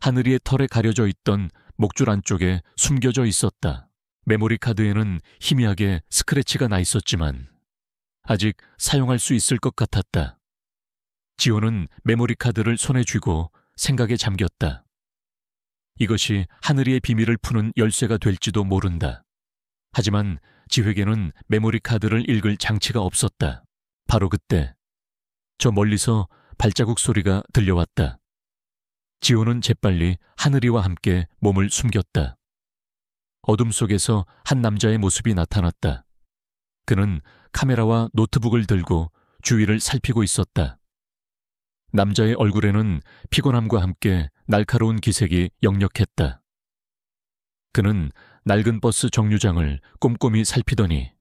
하늘이의 털에 가려져 있던 목줄 안쪽에 숨겨져 있었다. 메모리 카드에는 희미하게 스크래치가 나 있었지만 아직 사용할 수 있을 것 같았다. 지호는 메모리 카드를 손에 쥐고 생각에 잠겼다. 이것이 하늘이의 비밀을 푸는 열쇠가 될지도 모른다. 하지만 지회에게는 메모리 카드를 읽을 장치가 없었다. 바로 그때 저 멀리서 발자국 소리가 들려왔다. 지호는 재빨리 하늘이와 함께 몸을 숨겼다. 어둠 속에서 한 남자의 모습이 나타났다. 그는 카메라와 노트북을 들고 주위를 살피고 있었다. 남자의 얼굴에는 피곤함과 함께 날카로운 기색이 역력했다. 그는 낡은 버스 정류장을 꼼꼼히 살피더니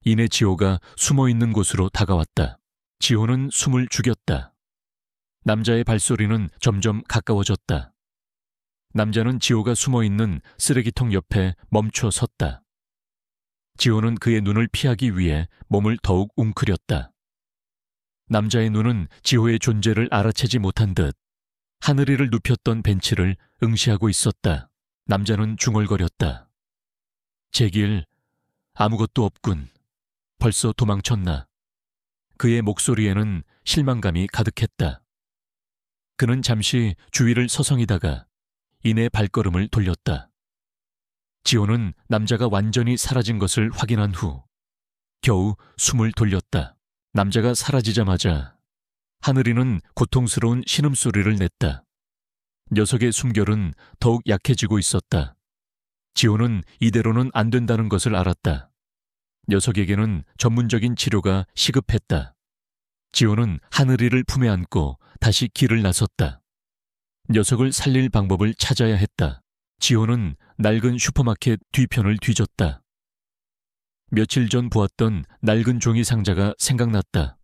이내 지호가 숨어있는 곳으로 다가왔다. 지호는 숨을 죽였다. 남자의 발소리는 점점 가까워졌다. 남자는 지호가 숨어있는 쓰레기통 옆에 멈춰 섰다. 지호는 그의 눈을 피하기 위해 몸을 더욱 웅크렸다. 남자의 눈은 지호의 존재를 알아채지 못한 듯 하늘이를 눕혔던 벤치를 응시하고 있었다. 남자는 중얼거렸다. 제길, 아무것도 없군. 벌써 도망쳤나. 그의 목소리에는 실망감이 가득했다. 그는 잠시 주위를 서성이다가 이내 발걸음을 돌렸다. 지호는 남자가 완전히 사라진 것을 확인한 후 겨우 숨을 돌렸다. 남자가 사라지자마자 하늘이는 고통스러운 신음소리를 냈다. 녀석의 숨결은 더욱 약해지고 있었다. 지호는 이대로는 안 된다는 것을 알았다. 녀석에게는 전문적인 치료가 시급했다. 지호는 하늘이를 품에 안고 다시 길을 나섰다. 녀석을 살릴 방법을 찾아야 했다. 지호는 낡은 슈퍼마켓 뒤편을 뒤졌다. 며칠 전 보았던 낡은 종이 상자가 생각났다.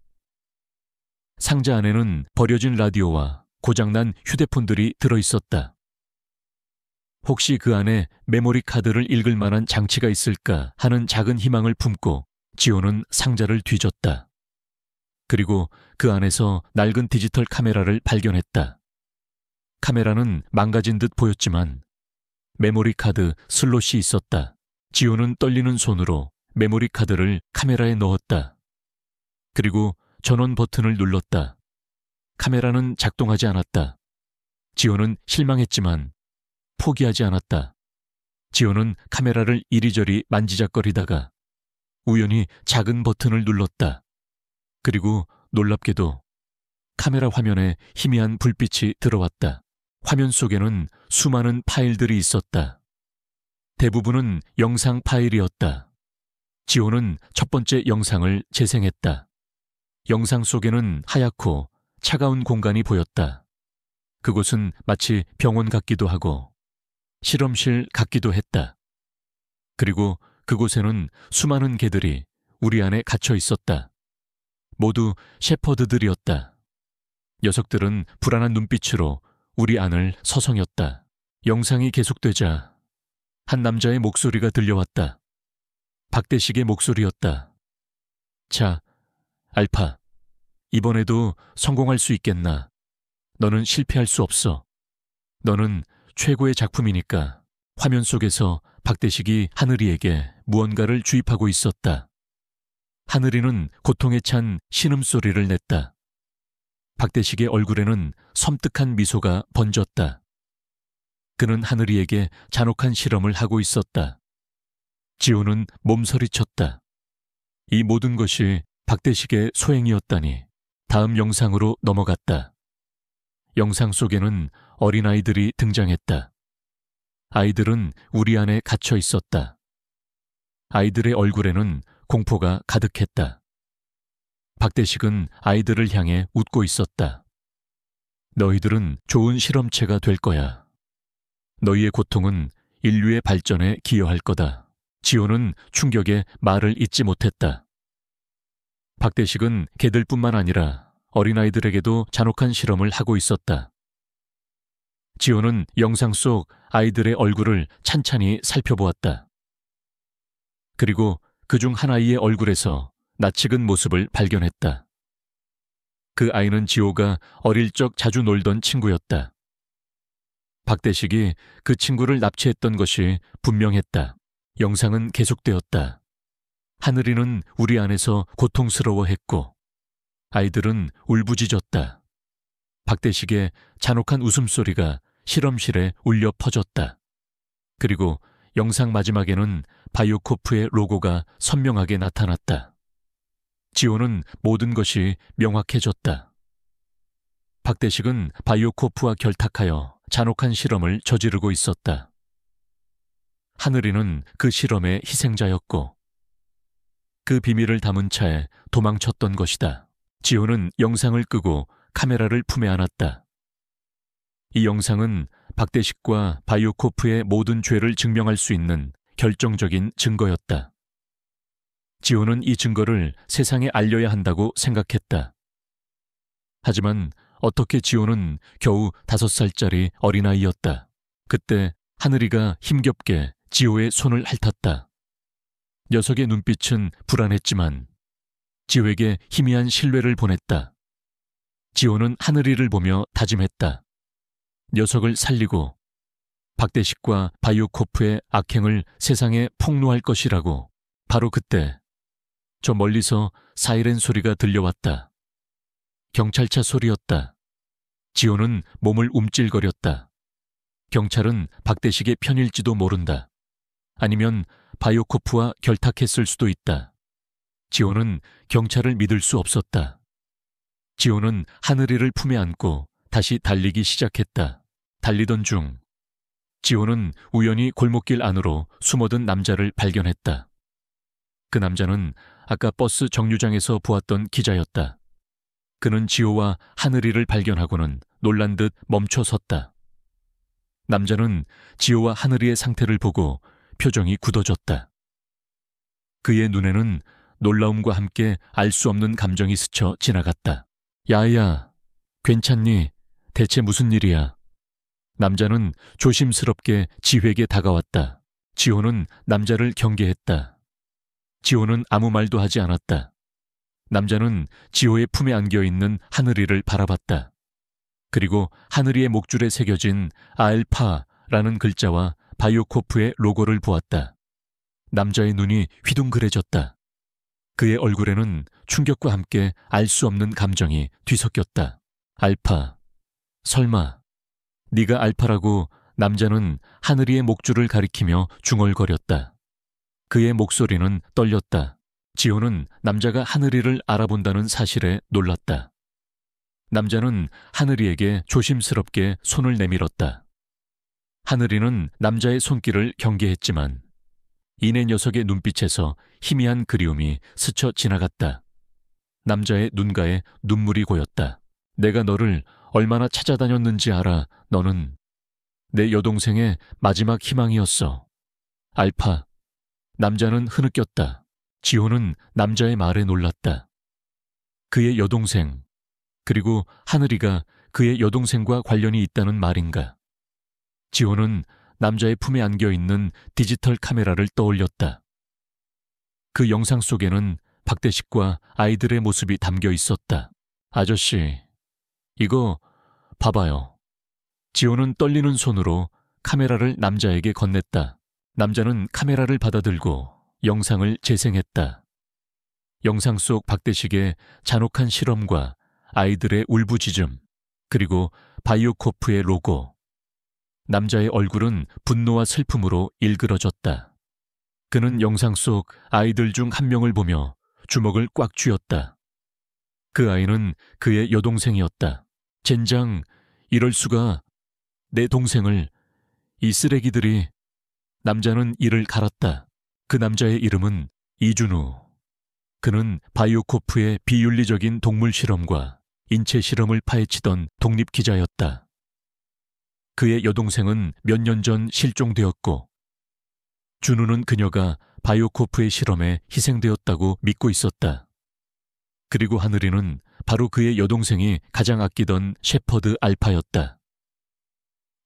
상자 안에는 버려진 라디오와 고장난 휴대폰들이 들어있었다. 혹시 그 안에 메모리 카드를 읽을 만한 장치가 있을까 하는 작은 희망을 품고 지호는 상자를 뒤졌다. 그리고 그 안에서 낡은 디지털 카메라를 발견했다. 카메라는 망가진 듯 보였지만 메모리 카드 슬롯이 있었다. 지호는 떨리는 손으로 메모리 카드를 카메라에 넣었다. 그리고 전원 버튼을 눌렀다. 카메라는 작동하지 않았다. 지호는 실망했지만 포기하지 않았다. 지호는 카메라를 이리저리 만지작거리다가 우연히 작은 버튼을 눌렀다. 그리고 놀랍게도 카메라 화면에 희미한 불빛이 들어왔다. 화면 속에는 수많은 파일들이 있었다. 대부분은 영상 파일이었다. 지호는 첫 번째 영상을 재생했다. 영상 속에는 하얗고 차가운 공간이 보였다. 그곳은 마치 병원 같기도 하고 실험실 같기도 했다. 그리고 그곳에는 수많은 개들이 우리 안에 갇혀 있었다. 모두 shepherd들이었다. 녀석들은 불안한 눈빛으로 우리 안을 서성였다. 영상이 계속되자 한 남자의 목소리가 들려왔다. 박대식의 목소리였다. 자, 알파, 이번에도 성공할 수 있겠나? 너는 실패할 수 없어. 너는 최고의 작품이니까. 화면 속에서 박대식이 하늘이에게 무언가를 주입하고 있었다. 하늘이는 고통에 찬 신음소리를 냈다. 박대식의 얼굴에는 섬뜩한 미소가 번졌다. 그는 하늘이에게 잔혹한 실험을 하고 있었다. 지호는 몸서리쳤다. 이 모든 것이 박대식의 소행이었다니. 다음 영상으로 넘어갔다. 영상 속에는 어린아이들이 등장했다. 아이들은 우리 안에 갇혀 있었다. 아이들의 얼굴에는 공포가 가득했다. 박대식은 아이들을 향해 웃고 있었다. 너희들은 좋은 실험체가 될 거야. 너희의 고통은 인류의 발전에 기여할 거다. 지호는 충격에 말을 잇지 못했다. 박대식은 개들뿐만 아니라 어린아이들에게도 잔혹한 실험을 하고 있었다. 지호는 영상 속 아이들의 얼굴을 찬찬히 살펴보았다. 그리고 그중 한 아이의 얼굴에서 낯익은 모습을 발견했다. 그 아이는 지호가 어릴 적 자주 놀던 친구였다. 박대식이 그 친구를 납치했던 것이 분명했다. 영상은 계속되었다. 하늘이는 우리 안에서 고통스러워했고 아이들은 울부짖었다. 박대식의 잔혹한 웃음소리가 실험실에 울려 퍼졌다. 그리고 영상 마지막에는 바이오코프의 로고가 선명하게 나타났다. 지호는 모든 것이 명확해졌다. 박대식은 바이오코프와 결탁하여 잔혹한 실험을 저지르고 있었다. 하늘이는 그 실험의 희생자였고 그 비밀을 담은 차에 도망쳤던 것이다. 지호는 영상을 끄고 카메라를 품에 안았다. 이 영상은 박대식과 바이오코프의 모든 죄를 증명할 수 있는 결정적인 증거였다. 지호는 이 증거를 세상에 알려야 한다고 생각했다. 하지만 어떻게 지호는 겨우 5살짜리 어린아이였다. 그때 하늘이가 힘겹게 지호의 손을 핥았다. 녀석의 눈빛은 불안했지만 지호에게 희미한 신뢰를 보냈다. 지호는 하늘이를 보며 다짐했다. 녀석을 살리고 박대식과 바이오코프의 악행을 세상에 폭로할 것이라고. 바로 그때 저 멀리서 사이렌 소리가 들려왔다. 경찰차 소리였다. 지호는 몸을 움찔거렸다. 경찰은 박대식의 편일지도 모른다. 아니면 바이오코프와 결탁했을 수도 있다. 지호는 경찰을 믿을 수 없었다. 지호는 하늘이를 품에 안고 다시 달리기 시작했다. 달리던 중 지호는 우연히 골목길 안으로 숨어든 남자를 발견했다. 그 남자는 아까 버스 정류장에서 보았던 기자였다. 그는 지호와 하늘이를 발견하고는 놀란 듯 멈춰 섰다. 남자는 지호와 하늘이의 상태를 보고 표정이 굳어졌다. 그의 눈에는 놀라움과 함께 알 수 없는 감정이 스쳐 지나갔다. 야야, 괜찮니? 대체 무슨 일이야? 남자는 조심스럽게 지호에게 다가왔다. 지호는 남자를 경계했다. 지호는 아무 말도 하지 않았다. 남자는 지호의 품에 안겨있는 하늘이를 바라봤다. 그리고 하늘이의 목줄에 새겨진 알파라는 글자와 바이오코프의 로고를 보았다. 남자의 눈이 휘둥그레졌다. 그의 얼굴에는 충격과 함께 알 수 없는 감정이 뒤섞였다. 알파. 설마 네가 알파라고? 남자는 하늘이의 목줄을 가리키며 중얼거렸다. 그의 목소리는 떨렸다. 지호는 남자가 하늘이를 알아본다는 사실에 놀랐다. 남자는 하늘이에게 조심스럽게 손을 내밀었다. 하늘이는 남자의 손길을 경계했지만 이내 녀석의 눈빛에서 희미한 그리움이 스쳐 지나갔다. 남자의 눈가에 눈물이 고였다. 내가 너를 얼마나 찾아다녔는지 알아. 너는 내 여동생의 마지막 희망이었어. 알파. 남자는 흐느꼈다. 지호는 남자의 말에 놀랐다. 그의 여동생, 그리고 하늘이가 그의 여동생과 관련이 있다는 말인가? 지호는 남자의 품에 안겨있는 디지털 카메라를 떠올렸다. 그 영상 속에는 박대식과 아이들의 모습이 담겨 있었다. 아저씨, 이거 봐봐요. 지호는 떨리는 손으로 카메라를 남자에게 건넸다. 남자는 카메라를 받아들고 영상을 재생했다. 영상 속 박대식의 잔혹한 실험과 아이들의 울부짖음, 그리고 바이오코프의 로고. 남자의 얼굴은 분노와 슬픔으로 일그러졌다. 그는 영상 속 아이들 중 한 명을 보며 주먹을 꽉 쥐었다. 그 아이는 그의 여동생이었다. 젠장, 이럴 수가. 내 동생을, 이 쓰레기들이. 남자는 이를 갈았다. 그 남자의 이름은 이준우. 그는 바이오코프의 비윤리적인 동물 실험과 인체 실험을 파헤치던 독립 기자였다. 그의 여동생은 몇 년 전 실종되었고 준우는 그녀가 바이오코프의 실험에 희생되었다고 믿고 있었다. 그리고 하늘이는 바로 그의 여동생이 가장 아끼던 shepherd 알파였다.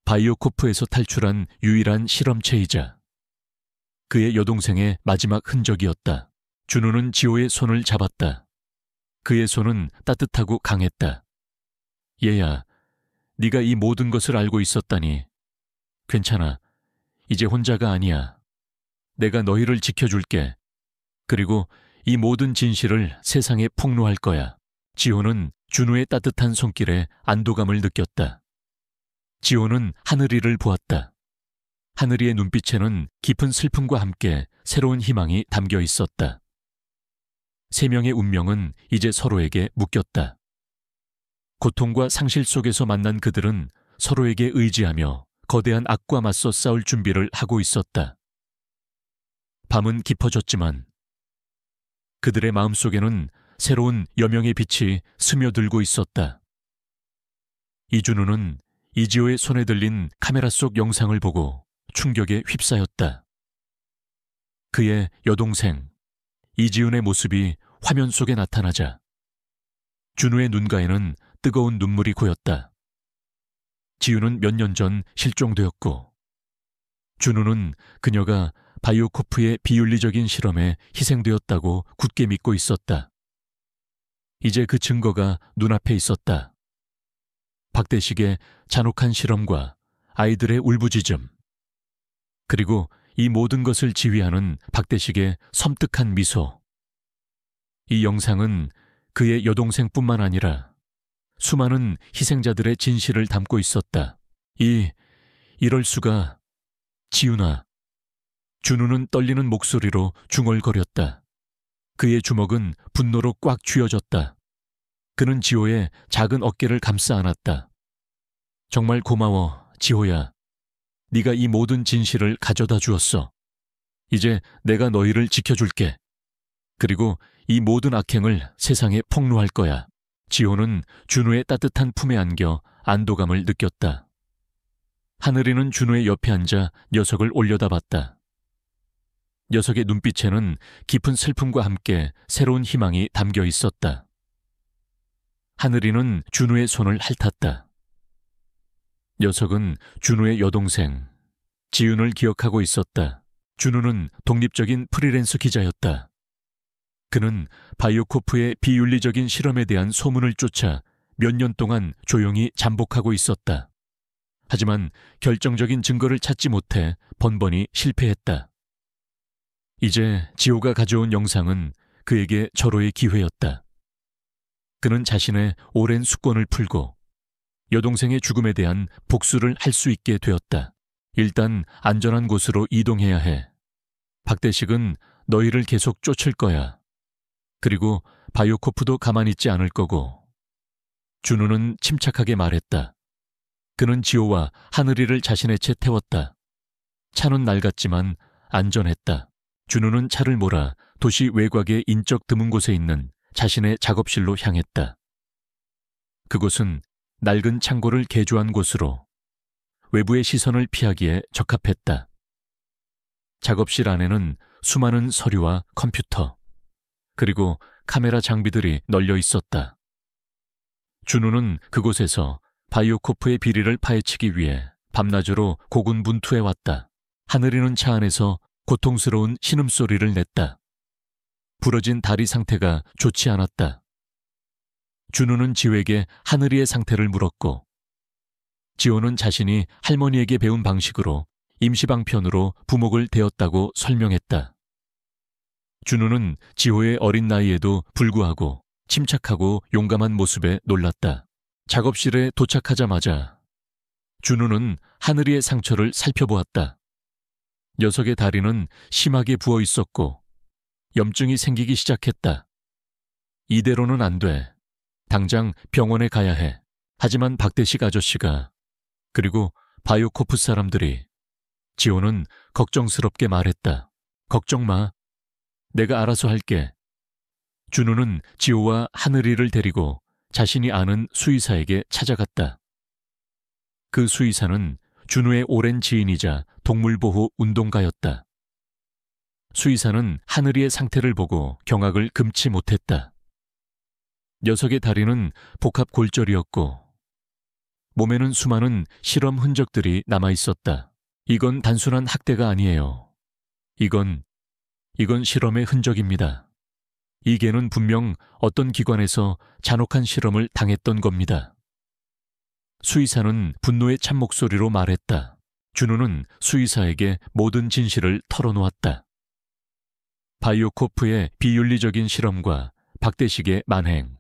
바이오코프에서 탈출한 유일한 실험체이자 그의 여동생의 마지막 흔적이었다. 준우는 지호의 손을 잡았다. 그의 손은 따뜻하고 강했다. 얘야, 네가 이 모든 것을 알고 있었다니. 괜찮아. 이제 혼자가 아니야. 내가 너희를 지켜줄게. 그리고 이 모든 진실을 세상에 폭로할 거야. 지호는 준우의 따뜻한 손길에 안도감을 느꼈다. 지호는 하늘이를 보았다. 하늘이의 눈빛에는 깊은 슬픔과 함께 새로운 희망이 담겨 있었다. 세 명의 운명은 이제 서로에게 묶였다. 고통과 상실 속에서 만난 그들은 서로에게 의지하며 거대한 악과 맞서 싸울 준비를 하고 있었다. 밤은 깊어졌지만 그들의 마음속에는 새로운 여명의 빛이 스며들고 있었다. 이준우는 이지호의 손에 들린 카메라 속 영상을 보고 충격에 휩싸였다. 그의 여동생 이지훈의 모습이 화면 속에 나타나자 준우의 눈가에는 뜨거운 눈물이 고였다. 지훈은 몇 년 전 실종되었고 준우는 그녀가 바이오코프의 비윤리적인 실험에 희생되었다고 굳게 믿고 있었다. 이제 그 증거가 눈앞에 있었다. 박대식의 잔혹한 실험과 아이들의 울부짖음, 그리고 이 모든 것을 지휘하는 박대식의 섬뜩한 미소. 이 영상은 그의 여동생뿐만 아니라 수많은 희생자들의 진실을 담고 있었다. 이럴 수가. 지훈아. 준우는 떨리는 목소리로 중얼거렸다. 그의 주먹은 분노로 꽉 쥐어졌다. 그는 지호의 작은 어깨를 감싸 안았다. 정말 고마워, 지호야. 네가 이 모든 진실을 가져다 주었어. 이제 내가 너희를 지켜줄게. 그리고 이 모든 악행을 세상에 폭로할 거야. 지호는 준우의 따뜻한 품에 안겨 안도감을 느꼈다. 하늘이는 준우의 옆에 앉아 녀석을 올려다봤다. 녀석의 눈빛에는 깊은 슬픔과 함께 새로운 희망이 담겨 있었다. 하늘이는 준우의 손을 핥았다. 녀석은 준우의 여동생 지윤을 기억하고 있었다. 준우는 독립적인 프리랜서 기자였다. 그는 바이오코프의 비윤리적인 실험에 대한 소문을 쫓아 몇 년 동안 조용히 잠복하고 있었다. 하지만 결정적인 증거를 찾지 못해 번번이 실패했다. 이제 지호가 가져온 영상은 그에게 절호의 기회였다. 그는 자신의 오랜 숙권을 풀고 여동생의 죽음에 대한 복수를 할 수 있게 되었다. 일단 안전한 곳으로 이동해야 해. 박대식은 너희를 계속 쫓을 거야. 그리고 바이오코프도 가만히 있지 않을 거고. 준우는 침착하게 말했다. 그는 지호와 하늘이를 자신의 채 태웠다. 차는 낡았지만 안전했다. 준우는 차를 몰아 도시 외곽의 인적 드문 곳에 있는 자신의 작업실로 향했다. 그곳은 낡은 창고를 개조한 곳으로 외부의 시선을 피하기에 적합했다. 작업실 안에는 수많은 서류와 컴퓨터, 그리고 카메라 장비들이 널려 있었다. 준우는 그곳에서 바이오코프의 비리를 파헤치기 위해 밤낮으로 고군분투해 왔다. 하늘이는 차 안에서 고통스러운 신음소리를 냈다. 부러진 다리 상태가 좋지 않았다. 준우는 지호에게 하늘이의 상태를 물었고 지호는 자신이 할머니에게 배운 방식으로 임시방편으로 부목을 대었다고 설명했다. 준우는 지호의 어린 나이에도 불구하고 침착하고 용감한 모습에 놀랐다. 작업실에 도착하자마자 준우는 하늘이의 상처를 살펴보았다. 녀석의 다리는 심하게 부어 있었고 염증이 생기기 시작했다. 이대로는 안 돼. 당장 병원에 가야 해. 하지만 박대식 아저씨가 그리고 바이오코프 사람들이 지호는 걱정스럽게 말했다. 걱정 마. 내가 알아서 할게. 준우는 지호와 하늘이를 데리고 자신이 아는 수의사에게 찾아갔다. 그 수의사는 준우의 오랜 지인이자 동물보호 운동가였다. 수의사는 하늘이의 상태를 보고 경악을 금치 못했다. 녀석의 다리는 복합 골절이었고 몸에는 수많은 실험 흔적들이 남아 있었다. 이건 단순한 학대가 아니에요. 이건 실험의 흔적입니다. 이 개는 분명 어떤 기관에서 잔혹한 실험을 당했던 겁니다. 수의사는 분노의 찬 목소리로 말했다. 준우는 수의사에게 모든 진실을 털어놓았다. 바이오코프의 비윤리적인 실험과 박대식의 만행,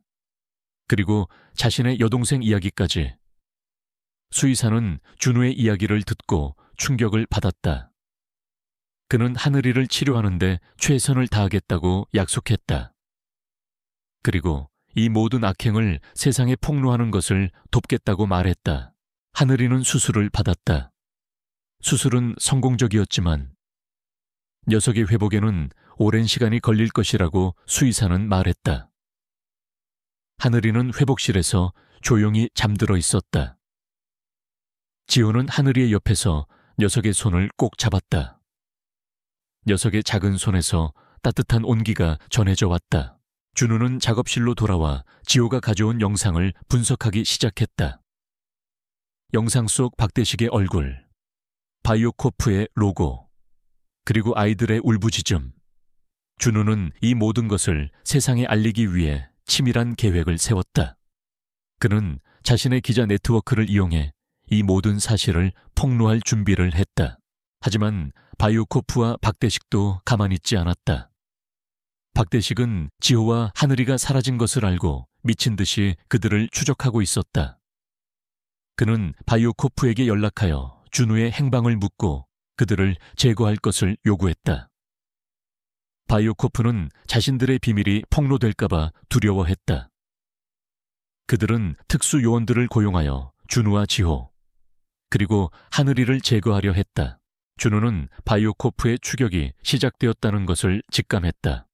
그리고 자신의 여동생 이야기까지. 수의사는 준우의 이야기를 듣고 충격을 받았다. 그는 하늘이를 치료하는데 최선을 다하겠다고 약속했다. 그리고 이 모든 악행을 세상에 폭로하는 것을 돕겠다고 말했다. 하늘이는 수술을 받았다. 수술은 성공적이었지만 녀석의 회복에는 오랜 시간이 걸릴 것이라고 수의사는 말했다. 하늘이는 회복실에서 조용히 잠들어 있었다. 지호는 하늘이의 옆에서 녀석의 손을 꼭 잡았다. 녀석의 작은 손에서 따뜻한 온기가 전해져 왔다. 준우는 작업실로 돌아와 지호가 가져온 영상을 분석하기 시작했다. 영상 속 박대식의 얼굴, 바이오코프의 로고, 그리고 아이들의 울부짖음. 준우는 이 모든 것을 세상에 알리기 위해 치밀한 계획을 세웠다. 그는 자신의 기자 네트워크를 이용해 이 모든 사실을 폭로할 준비를 했다. 하지만 바이오코프와 박대식도 가만히 있지 않았다. 박대식은 지호와 하늘이가 사라진 것을 알고 미친 듯이 그들을 추적하고 있었다. 그는 바이오코프에게 연락하여 준우의 행방을 묻고 그들을 제거할 것을 요구했다. 바이오코프는 자신들의 비밀이 폭로될까봐 두려워했다. 그들은 특수 요원들을 고용하여 준우와 지호, 그리고 하늘이를 제거하려 했다. 준우는 바이오코프의 추격이 시작되었다는 것을 직감했다.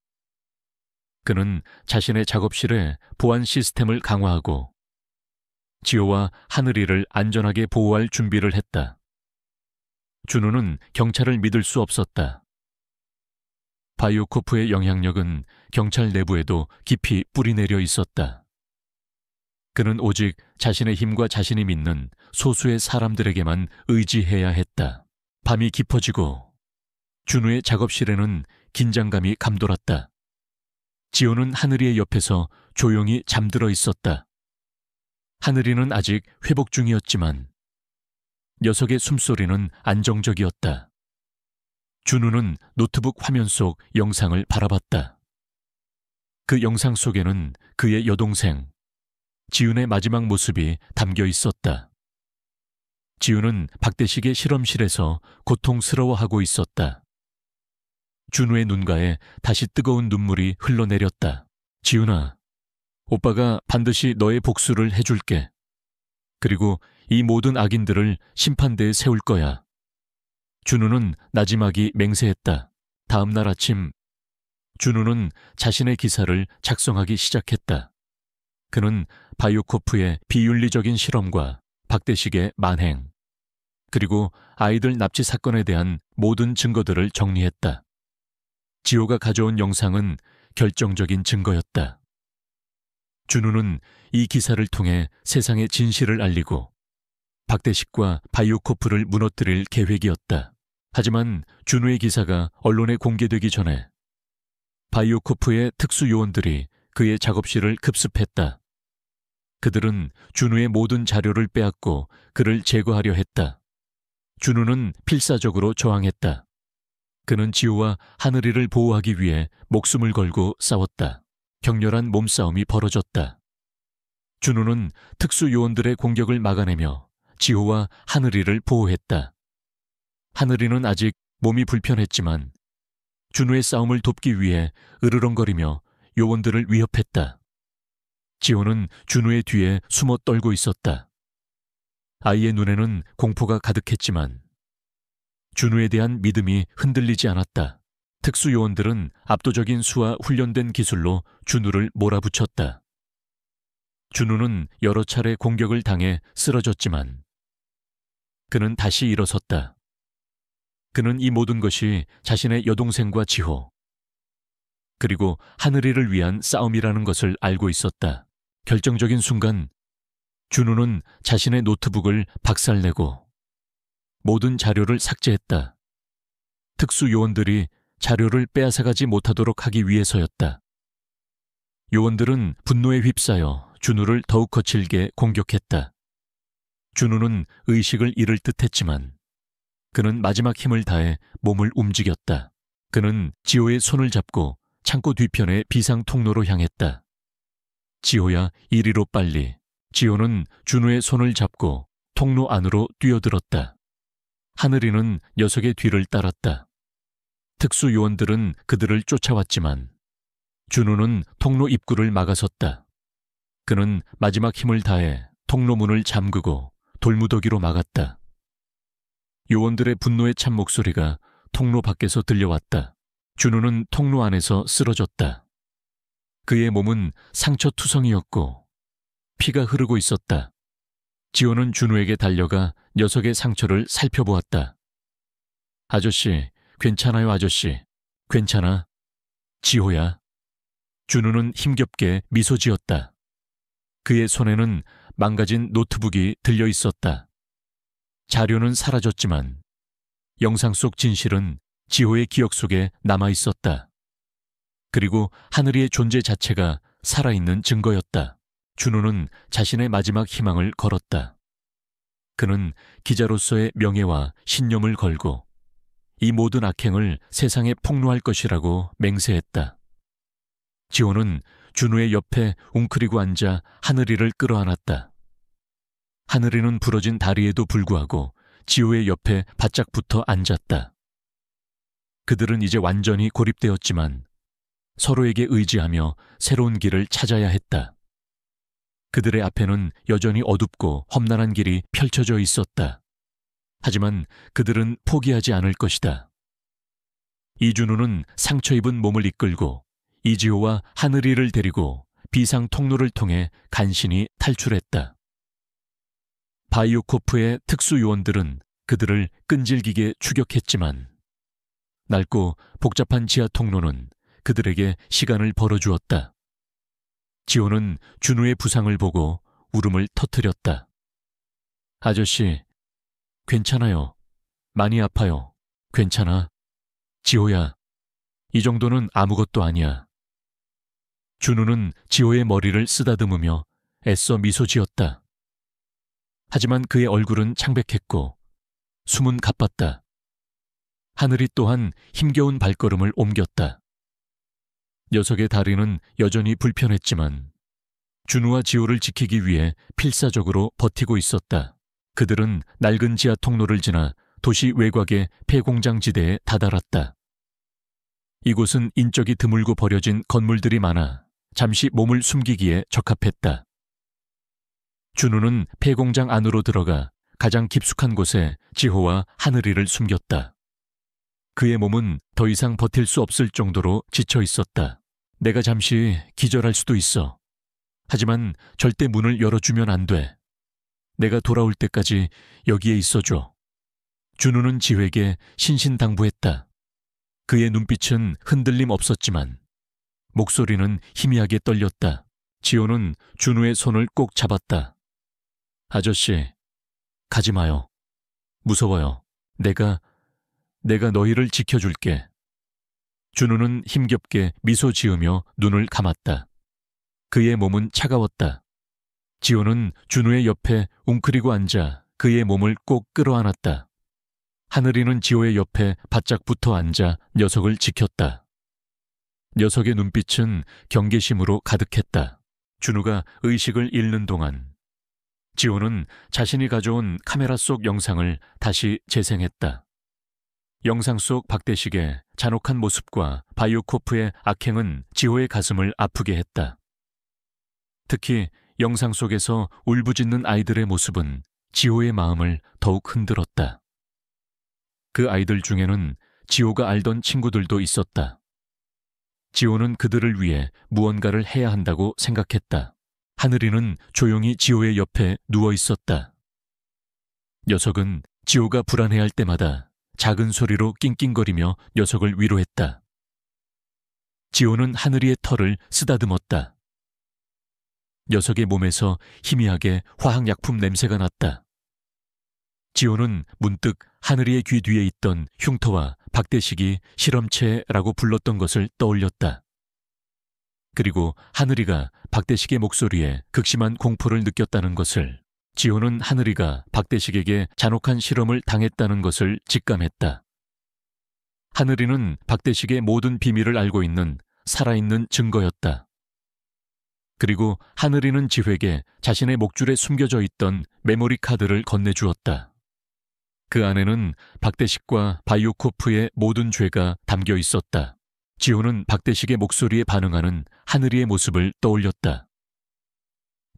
그는 자신의 작업실에 보안 시스템을 강화하고 지호와 하늘이를 안전하게 보호할 준비를 했다. 준우는 경찰을 믿을 수 없었다. 바이오코프의 영향력은 경찰 내부에도 깊이 뿌리내려 있었다. 그는 오직 자신의 힘과 자신이 믿는 소수의 사람들에게만 의지해야 했다. 밤이 깊어지고 준우의 작업실에는 긴장감이 감돌았다. 지호는 하늘이의 옆에서 조용히 잠들어 있었다. 하늘이는 아직 회복 중이었지만 녀석의 숨소리는 안정적이었다. 준우는 노트북 화면 속 영상을 바라봤다. 그 영상 속에는 그의 여동생 지훈의 마지막 모습이 담겨 있었다. 지훈은 박대식의 실험실에서 고통스러워하고 있었다. 준우의 눈가에 다시 뜨거운 눈물이 흘러내렸다. 지훈아, 오빠가 반드시 너의 복수를 해줄게. 그리고 이 모든 악인들을 심판대에 세울 거야. 준우는 나지막이 맹세했다. 다음 날 아침, 준우는 자신의 기사를 작성하기 시작했다. 그는 바이오코프의 비윤리적인 실험과 박대식의 만행, 그리고 아이들 납치 사건에 대한 모든 증거들을 정리했다. 지호가 가져온 영상은 결정적인 증거였다. 준우는 이 기사를 통해 세상의 진실을 알리고 박대식과 바이오코프를 무너뜨릴 계획이었다. 하지만 준우의 기사가 언론에 공개되기 전에 바이오코프의 특수요원들이 그의 작업실을 급습했다. 그들은 준우의 모든 자료를 빼앗고 그를 제거하려 했다. 준우는 필사적으로 저항했다. 그는 지호와 하늘이를 보호하기 위해 목숨을 걸고 싸웠다. 격렬한 몸싸움이 벌어졌다. 준우는 특수요원들의 공격을 막아내며 지호와 하늘이를 보호했다. 하늘이는 아직 몸이 불편했지만 준우의 싸움을 돕기 위해 으르렁거리며 요원들을 위협했다. 지호는 준우의 뒤에 숨어 떨고 있었다. 아이의 눈에는 공포가 가득했지만 준우에 대한 믿음이 흔들리지 않았다. 특수요원들은 압도적인 수와 훈련된 기술로 준우를 몰아붙였다. 준우는 여러 차례 공격을 당해 쓰러졌지만 그는 다시 일어섰다. 그는 이 모든 것이 자신의 여동생과 지호, 그리고 하늘이를 위한 싸움이라는 것을 알고 있었다. 결정적인 순간 준우는 자신의 노트북을 박살내고 모든 자료를 삭제했다. 특수요원들이 자료를 빼앗아가지 못하도록 하기 위해서였다. 요원들은 분노에 휩싸여 준우를 더욱 거칠게 공격했다. 준우는 의식을 잃을 듯했지만 그는 마지막 힘을 다해 몸을 움직였다. 그는 지호의 손을 잡고 창고 뒤편의 비상 통로로 향했다. 지호야, 이리로 빨리. 지호는 준우의 손을 잡고 통로 안으로 뛰어들었다. 하늘이는 녀석의 뒤를 따랐다. 특수요원들은 그들을 쫓아왔지만 준우는 통로 입구를 막아섰다. 그는 마지막 힘을 다해 통로문을 잠그고 돌무더기로 막았다. 요원들의 분노에 찬 목소리가 통로 밖에서 들려왔다. 준우는 통로 안에서 쓰러졌다. 그의 몸은 상처투성이었고 피가 흐르고 있었다. 지호는 준우에게 달려가 녀석의 상처를 살펴보았다. 아저씨, 괜찮아요, 아저씨. 괜찮아. 지호야. 준우는 힘겹게 미소 지었다. 그의 손에는 망가진 노트북이 들려 있었다. 자료는 사라졌지만 영상 속 진실은 지호의 기억 속에 남아 있었다. 그리고 하늘이의 존재 자체가 살아있는 증거였다. 준우는 자신의 마지막 희망을 걸었다. 그는 기자로서의 명예와 신념을 걸고 이 모든 악행을 세상에 폭로할 것이라고 맹세했다. 지호는 준우의 옆에 웅크리고 앉아 하늘이를 끌어안았다. 하늘이는 부러진 다리에도 불구하고 지호의 옆에 바짝 붙어 앉았다. 그들은 이제 완전히 고립되었지만 서로에게 의지하며 새로운 길을 찾아야 했다. 그들의 앞에는 여전히 어둡고 험난한 길이 펼쳐져 있었다. 하지만 그들은 포기하지 않을 것이다. 이준우는 상처 입은 몸을 이끌고 이지호와 하늘이를 데리고 비상 통로를 통해 간신히 탈출했다. 바이오코프의 특수요원들은 그들을 끈질기게 추격했지만 낡고 복잡한 지하 통로는 그들에게 시간을 벌어주었다. 지호는 준우의 부상을 보고 울음을 터뜨렸다. 아저씨, 괜찮아요. 많이 아파요. 괜찮아. 지호야, 이 정도는 아무것도 아니야. 준우는 지호의 머리를 쓰다듬으며 애써 미소 지었다. 하지만 그의 얼굴은 창백했고 숨은 가빴다. 하늘이 또한 힘겨운 발걸음을 옮겼다. 녀석의 다리는 여전히 불편했지만 준우와 지호를 지키기 위해 필사적으로 버티고 있었다. 그들은 낡은 지하 통로를 지나 도시 외곽의 폐공장 지대에 다다랐다. 이곳은 인적이 드물고 버려진 건물들이 많아 잠시 몸을 숨기기에 적합했다. 준우는 폐공장 안으로 들어가 가장 깊숙한 곳에 지호와 하늘이를 숨겼다. 그의 몸은 더 이상 버틸 수 없을 정도로 지쳐 있었다. 내가 잠시 기절할 수도 있어. 하지만 절대 문을 열어주면 안 돼. 내가 돌아올 때까지 여기에 있어줘. 준우는 지호에게 신신당부했다. 그의 눈빛은 흔들림 없었지만 목소리는 희미하게 떨렸다. 지호는 준우의 손을 꼭 잡았다. 아저씨, 가지 마요. 무서워요. 내가 너희를 지켜줄게. 준우는 힘겹게 미소 지으며 눈을 감았다. 그의 몸은 차가웠다. 지호는 준우의 옆에 웅크리고 앉아 그의 몸을 꼭 끌어안았다. 하늘이는 지호의 옆에 바짝 붙어 앉아 녀석을 지켰다. 녀석의 눈빛은 경계심으로 가득했다. 준우가 의식을 잃는 동안 지호는 자신이 가져온 카메라 속 영상을 다시 재생했다. 영상 속 박대식의 잔혹한 모습과 바이오코프의 악행은 지호의 가슴을 아프게 했다. 특히 영상 속에서 울부짖는 아이들의 모습은 지호의 마음을 더욱 흔들었다. 그 아이들 중에는 지호가 알던 친구들도 있었다. 지호는 그들을 위해 무언가를 해야 한다고 생각했다. 하늘이는 조용히 지호의 옆에 누워 있었다. 녀석은 지호가 불안해할 때마다 작은 소리로 낑낑거리며 녀석을 위로했다. 지호는 하늘이의 털을 쓰다듬었다. 녀석의 몸에서 희미하게 화학약품 냄새가 났다. 지호는 문득 하늘이의 귀 뒤에 있던 흉터와 박대식이 실험체라고 불렀던 것을 떠올렸다. 그리고 하늘이가 박대식의 목소리에 극심한 공포를 느꼈다는 것을, 지호는 하늘이가 박대식에게 잔혹한 실험을 당했다는 것을 직감했다. 하늘이는 박대식의 모든 비밀을 알고 있는 살아있는 증거였다. 그리고 하늘이는 지호에게 자신의 목줄에 숨겨져 있던 메모리 카드를 건네주었다. 그 안에는 박대식과 바이오코프의 모든 죄가 담겨 있었다. 지호는 박대식의 목소리에 반응하는 하늘이의 모습을 떠올렸다.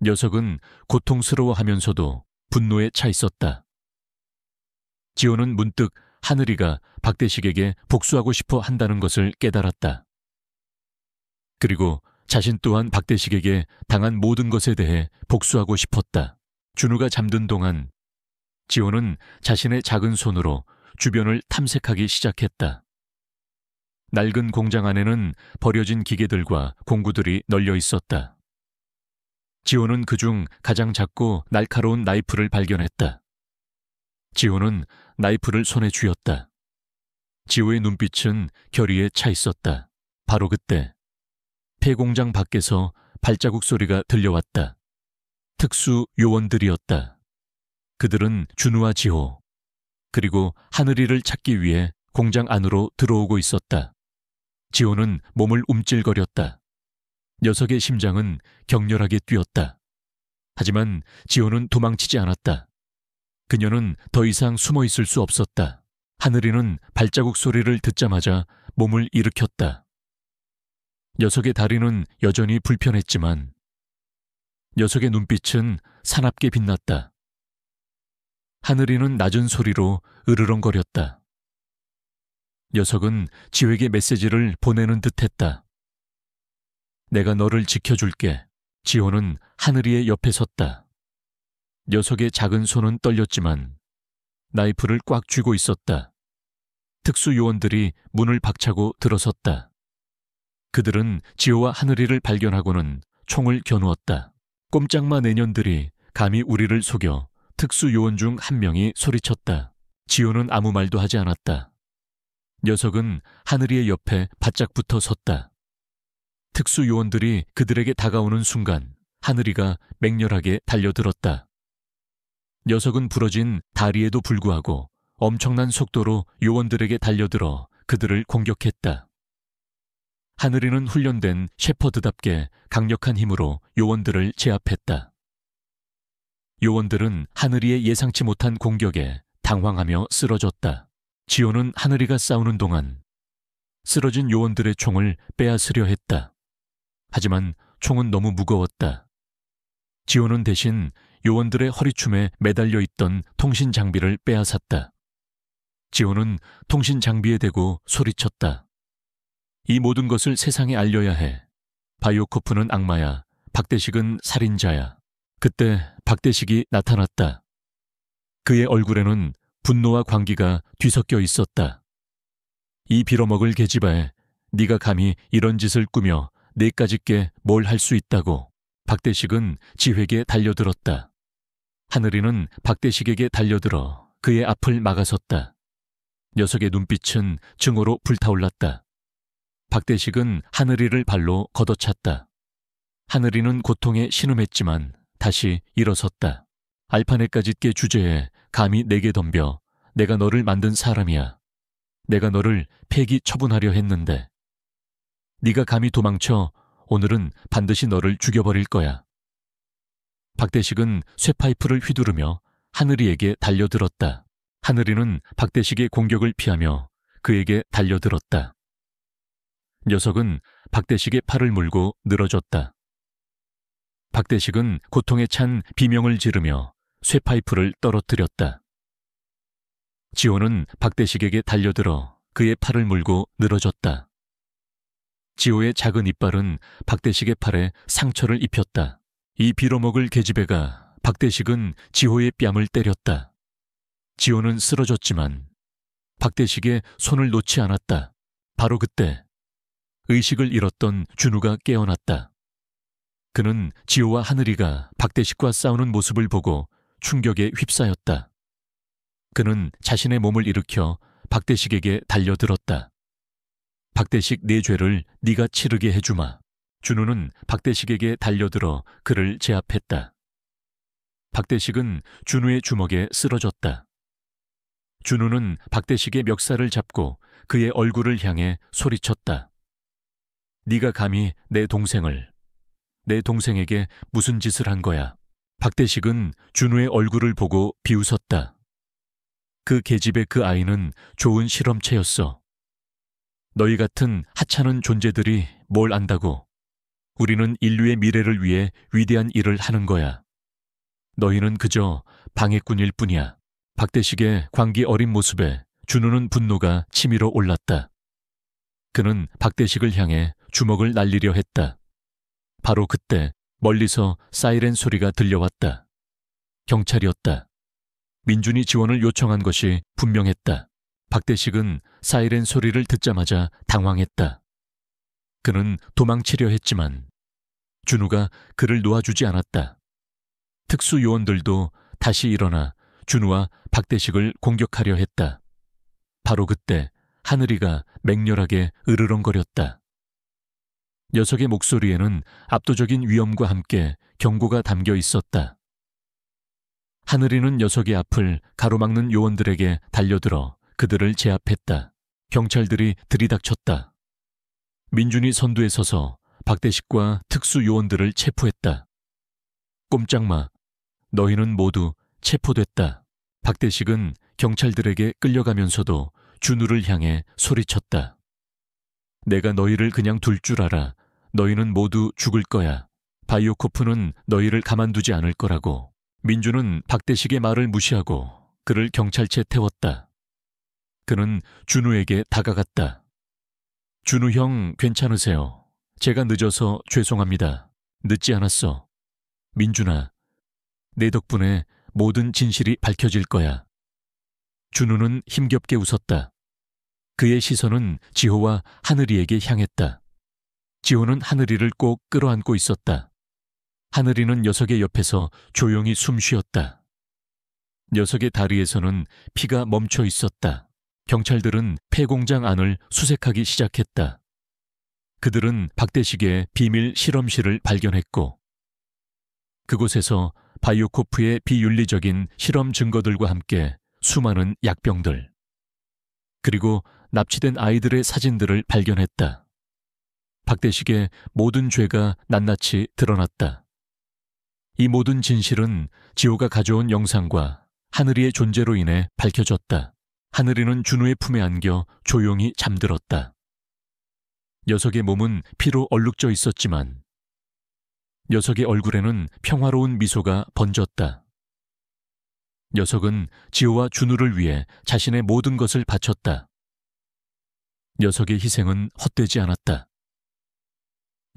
녀석은 고통스러워하면서도 분노에 차 있었다. 지호는 문득 하늘이가 박대식에게 복수하고 싶어 한다는 것을 깨달았다. 그리고 자신 또한 박대식에게 당한 모든 것에 대해 복수하고 싶었다. 준우가 잠든 동안 지호는 자신의 작은 손으로 주변을 탐색하기 시작했다. 낡은 공장 안에는 버려진 기계들과 공구들이 널려 있었다. 지호는 그중 가장 작고 날카로운 나이프를 발견했다. 지호는 나이프를 손에 쥐었다. 지호의 눈빛은 결의에 차 있었다. 바로 그때 폐공장 밖에서 발자국 소리가 들려왔다. 특수 요원들이었다. 그들은 준우와 지호, 그리고 하늘이를 찾기 위해 공장 안으로 들어오고 있었다. 지호는 몸을 움찔거렸다. 녀석의 심장은 격렬하게 뛰었다. 하지만 지호는 도망치지 않았다. 그녀는 더 이상 숨어 있을 수 없었다. 하늘이는 발자국 소리를 듣자마자 몸을 일으켰다. 녀석의 다리는 여전히 불편했지만 녀석의 눈빛은 사납게 빛났다. 하늘이는 낮은 소리로 으르렁거렸다. 녀석은 지호에게 메시지를 보내는 듯했다. 내가 너를 지켜줄게. 지호는 하늘이의 옆에 섰다. 녀석의 작은 손은 떨렸지만 나이프를 꽉 쥐고 있었다. 특수요원들이 문을 박차고 들어섰다. 그들은 지호와 하늘이를 발견하고는 총을 겨누었다. 꼼짝마 내년들이 감히 우리를 속여. 특수요원 중 한 명이 소리쳤다. 지호는 아무 말도 하지 않았다. 녀석은 하늘이의 옆에 바짝 붙어 섰다. 특수요원들이 그들에게 다가오는 순간 하늘이가 맹렬하게 달려들었다. 녀석은 부러진 다리에도 불구하고 엄청난 속도로 요원들에게 달려들어 그들을 공격했다. 하늘이는 훈련된 셰퍼드답게 강력한 힘으로 요원들을 제압했다. 요원들은 하늘이의 예상치 못한 공격에 당황하며 쓰러졌다. 지호는 하늘이가 싸우는 동안 쓰러진 요원들의 총을 빼앗으려 했다. 하지만 총은 너무 무거웠다. 지호는 대신 요원들의 허리춤에 매달려 있던 통신 장비를 빼앗았다. 지호는 통신 장비에 대고 소리쳤다. 이 모든 것을 세상에 알려야 해. 바이오코프는 악마야. 박대식은 살인자야. 그때 박대식이 나타났다. 그의 얼굴에는 분노와 광기가 뒤섞여 있었다. 이 빌어먹을 계집아에 네가 감히 이런 짓을 꾸며 내까짓게 뭘 할 수 있다고. 박대식은 지회에게 달려들었다. 하늘이는 박대식에게 달려들어 그의 앞을 막아섰다. 녀석의 눈빛은 증오로 불타올랐다. 박대식은 하늘이를 발로 걷어찼다. 하늘이는 고통에 신음했지만 다시 일어섰다. 알파넷 짓게 주제에 감히 내게 덤벼. 내가 너를 만든 사람이야. 내가 너를 폐기 처분하려 했는데. 네가 감히 도망쳐. 오늘은 반드시 너를 죽여버릴 거야. 박대식은 쇠파이프를 휘두르며 하늘이에게 달려들었다. 하늘이는 박대식의 공격을 피하며 그에게 달려들었다. 녀석은 박대식의 팔을 물고 늘어졌다. 박대식은 고통에 찬 비명을 지르며 쇠파이프를 떨어뜨렸다. 지호는 박대식에게 달려들어 그의 팔을 물고 늘어졌다. 지호의 작은 이빨은 박대식의 팔에 상처를 입혔다. 이 빌어먹을 계집애가 박대식은 지호의 뺨을 때렸다. 지호는 쓰러졌지만 박대식의 손을 놓지 않았다. 바로 그때 의식을 잃었던 준우가 깨어났다. 그는 지호와 하늘이가 박대식과 싸우는 모습을 보고 충격에 휩싸였다. 그는 자신의 몸을 일으켜 박대식에게 달려들었다. 박대식 내 죄를 네가 치르게 해주마. 준우는 박대식에게 달려들어 그를 제압했다. 박대식은 준우의 주먹에 쓰러졌다. 준우는 박대식의 멱살을 잡고 그의 얼굴을 향해 소리쳤다. 네가 감히 내 동생에게 무슨 짓을 한 거야? 박대식은 준우의 얼굴을 보고 비웃었다. 그 계집의 그 아이는 좋은 실험체였어. 너희 같은 하찮은 존재들이 뭘 안다고. 우리는 인류의 미래를 위해 위대한 일을 하는 거야. 너희는 그저 방해꾼일 뿐이야. 박대식의 광기 어린 모습에 준우는 분노가 치밀어 올랐다. 그는 박대식을 향해 주먹을 날리려 했다. 바로 그때 멀리서 사이렌 소리가 들려왔다. 경찰이었다. 민준이 지원을 요청한 것이 분명했다. 박대식은 사이렌 소리를 듣자마자 당황했다. 그는 도망치려 했지만 준우가 그를 놓아주지 않았다. 특수요원들도 다시 일어나 준우와 박대식을 공격하려 했다. 바로 그때 하늘이가 맹렬하게 으르렁거렸다. 녀석의 목소리에는 압도적인 위엄과 함께 경고가 담겨 있었다. 하늘이는 녀석의 앞을 가로막는 요원들에게 달려들어 그들을 제압했다. 경찰들이 들이닥쳤다. 민준이 선두에 서서 박대식과 특수요원들을 체포했다. 꼼짝마, 너희는 모두 체포됐다. 박대식은 경찰들에게 끌려가면서도 준우를 향해 소리쳤다. 내가 너희를 그냥 둘 줄 알아. 너희는 모두 죽을 거야. 바이오코프는 너희를 가만두지 않을 거라고. 민준은 박대식의 말을 무시하고 그를 경찰차에 태웠다. 그는 준우에게 다가갔다. 준우 형 괜찮으세요? 제가 늦어서 죄송합니다. 늦지 않았어. 민준아, 내 덕분에 모든 진실이 밝혀질 거야. 준우는 힘겹게 웃었다. 그의 시선은 지호와 하늘이에게 향했다. 지호는 하늘이를 꼭 끌어안고 있었다. 하늘이는 녀석의 옆에서 조용히 숨 쉬었다. 녀석의 다리에서는 피가 멈춰 있었다. 경찰들은 폐공장 안을 수색하기 시작했다. 그들은 박대식의 비밀 실험실을 발견했고 그곳에서 바이오코프의 비윤리적인 실험 증거들과 함께 수많은 약병들 그리고 납치된 아이들의 사진들을 발견했다. 박대식의 모든 죄가 낱낱이 드러났다. 이 모든 진실은 지호가 가져온 영상과 하늘이의 존재로 인해 밝혀졌다. 하늘이는 준우의 품에 안겨 조용히 잠들었다. 녀석의 몸은 피로 얼룩져 있었지만 녀석의 얼굴에는 평화로운 미소가 번졌다. 녀석은 지호와 준우를 위해 자신의 모든 것을 바쳤다. 녀석의 희생은 헛되지 않았다.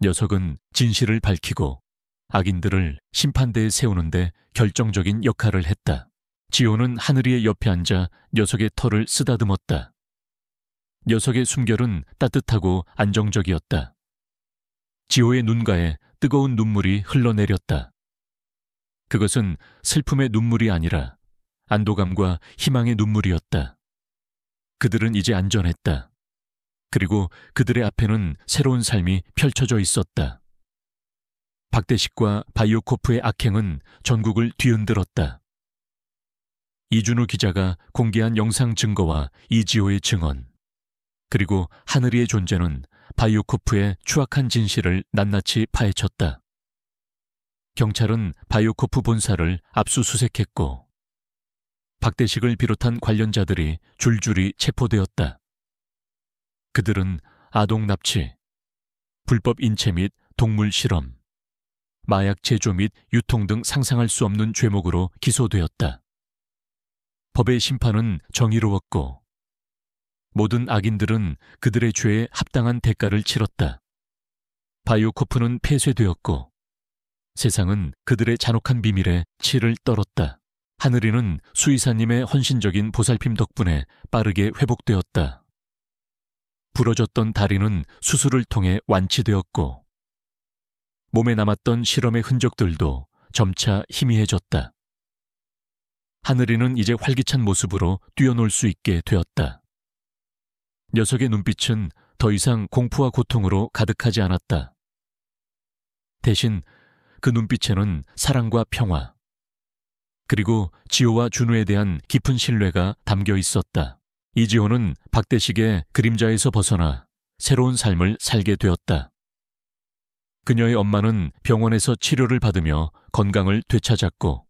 녀석은 진실을 밝히고 악인들을 심판대에 세우는데 결정적인 역할을 했다. 지호는 하늘이의 옆에 앉아 녀석의 털을 쓰다듬었다. 녀석의 숨결은 따뜻하고 안정적이었다. 지호의 눈가에 뜨거운 눈물이 흘러내렸다. 그것은 슬픔의 눈물이 아니라 안도감과 희망의 눈물이었다. 그들은 이제 안전했다. 그리고 그들의 앞에는 새로운 삶이 펼쳐져 있었다. 박대식과 바이오코프의 악행은 전국을 뒤흔들었다. 이준우 기자가 공개한 영상 증거와 이지호의 증언, 그리고 하늘이의 존재는 바이오코프의 추악한 진실을 낱낱이 파헤쳤다. 경찰은 바이오코프 본사를 압수수색했고 박대식을 비롯한 관련자들이 줄줄이 체포되었다. 그들은 아동 납치, 불법 인체 및 동물 실험, 마약 제조 및 유통 등 상상할 수 없는 죄목으로 기소되었다. 법의 심판은 정의로웠고 모든 악인들은 그들의 죄에 합당한 대가를 치렀다. 바이오코프는 폐쇄되었고 세상은 그들의 잔혹한 비밀에 치를 떨었다. 하늘이는 수의사님의 헌신적인 보살핌 덕분에 빠르게 회복되었다. 부러졌던 다리는 수술을 통해 완치되었고 몸에 남았던 실험의 흔적들도 점차 희미해졌다. 하늘이는 이제 활기찬 모습으로 뛰어놀 수 있게 되었다. 녀석의 눈빛은 더 이상 공포와 고통으로 가득하지 않았다. 대신 그 눈빛에는 사랑과 평화, 그리고 지호와 준우에 대한 깊은 신뢰가 담겨 있었다. 이지호는 박대식의 그림자에서 벗어나 새로운 삶을 살게 되었다. 그녀의 엄마는 병원에서 치료를 받으며 건강을 되찾았고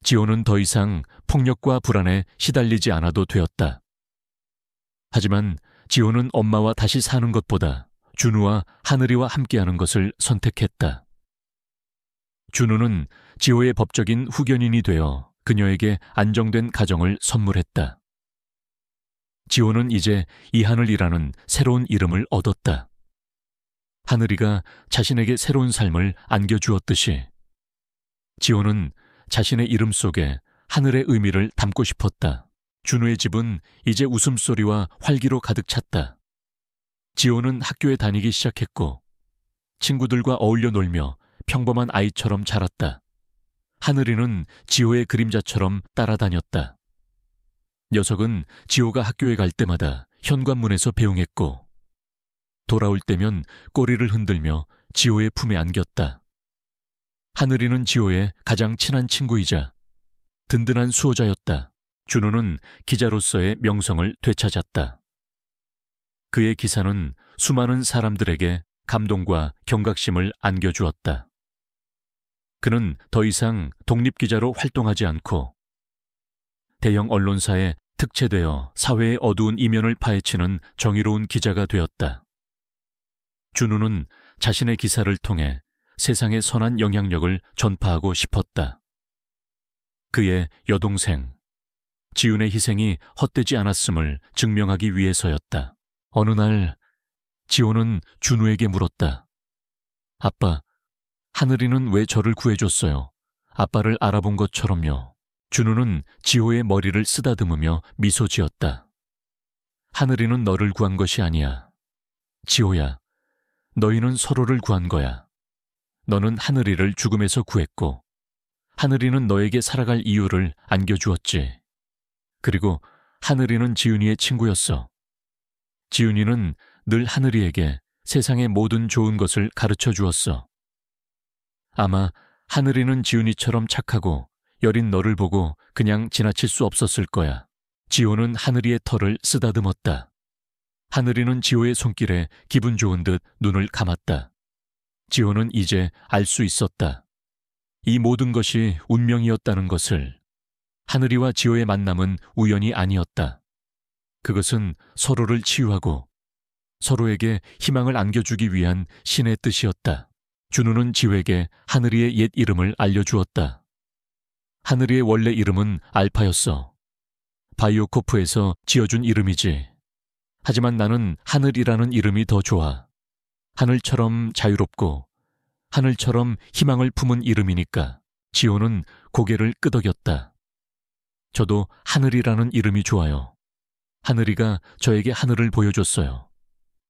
지호는 더 이상 폭력과 불안에 시달리지 않아도 되었다. 하지만 지호는 엄마와 다시 사는 것보다 준우와 하늘이와 함께하는 것을 선택했다. 준우는 지호의 법적인 후견인이 되어 그녀에게 안정된 가정을 선물했다. 지호는 이제 이하늘이라는 새로운 이름을 얻었다. 하늘이가 자신에게 새로운 삶을 안겨주었듯이 지호는 자신의 이름 속에 하늘의 의미를 담고 싶었다. 준우의 집은 이제 웃음소리와 활기로 가득 찼다. 지호는 학교에 다니기 시작했고 친구들과 어울려 놀며 평범한 아이처럼 자랐다. 하늘이는 지호의 그림자처럼 따라다녔다. 녀석은 지호가 학교에 갈 때마다 현관문에서 배웅했고 돌아올 때면 꼬리를 흔들며 지호의 품에 안겼다. 하늘이는 지호의 가장 친한 친구이자 든든한 수호자였다. 준호는 기자로서의 명성을 되찾았다. 그의 기사는 수많은 사람들에게 감동과 경각심을 안겨주었다. 그는 더 이상 독립기자로 활동하지 않고 대형 언론사에 특채되어 사회의 어두운 이면을 파헤치는 정의로운 기자가 되었다. 준우는 자신의 기사를 통해 세상의 선한 영향력을 전파하고 싶었다. 그의 여동생, 지훈의 희생이 헛되지 않았음을 증명하기 위해서였다. 어느 날 지호는 준우에게 물었다. 아빠, 하늘이는 왜 저를 구해줬어요? 아빠를 알아본 것처럼요. 준우는 지호의 머리를 쓰다듬으며 미소 지었다. 하늘이는 너를 구한 것이 아니야. 지호야, 너희는 서로를 구한 거야. 너는 하늘이를 죽음에서 구했고, 하늘이는 너에게 살아갈 이유를 안겨주었지. 그리고 하늘이는 지은이의 친구였어. 지은이는 늘 하늘이에게 세상의 모든 좋은 것을 가르쳐 주었어. 아마 하늘이는 지은이처럼 착하고 여린 너를 보고 그냥 지나칠 수 없었을 거야. 지호는 하늘이의 털을 쓰다듬었다. 하늘이는 지호의 손길에 기분 좋은 듯 눈을 감았다. 지호는 이제 알 수 있었다. 이 모든 것이 운명이었다는 것을. 하늘이와 지호의 만남은 우연이 아니었다. 그것은 서로를 치유하고 서로에게 희망을 안겨주기 위한 신의 뜻이었다. 준우는 지호에게 하늘이의 옛 이름을 알려주었다. 하늘이의 원래 이름은 알파였어. 바이오코프에서 지어준 이름이지. 하지만 나는 하늘이라는 이름이 더 좋아. 하늘처럼 자유롭고 하늘처럼 희망을 품은 이름이니까. 지호는 고개를 끄덕였다. 저도 하늘이라는 이름이 좋아요. 하늘이가 저에게 하늘을 보여줬어요.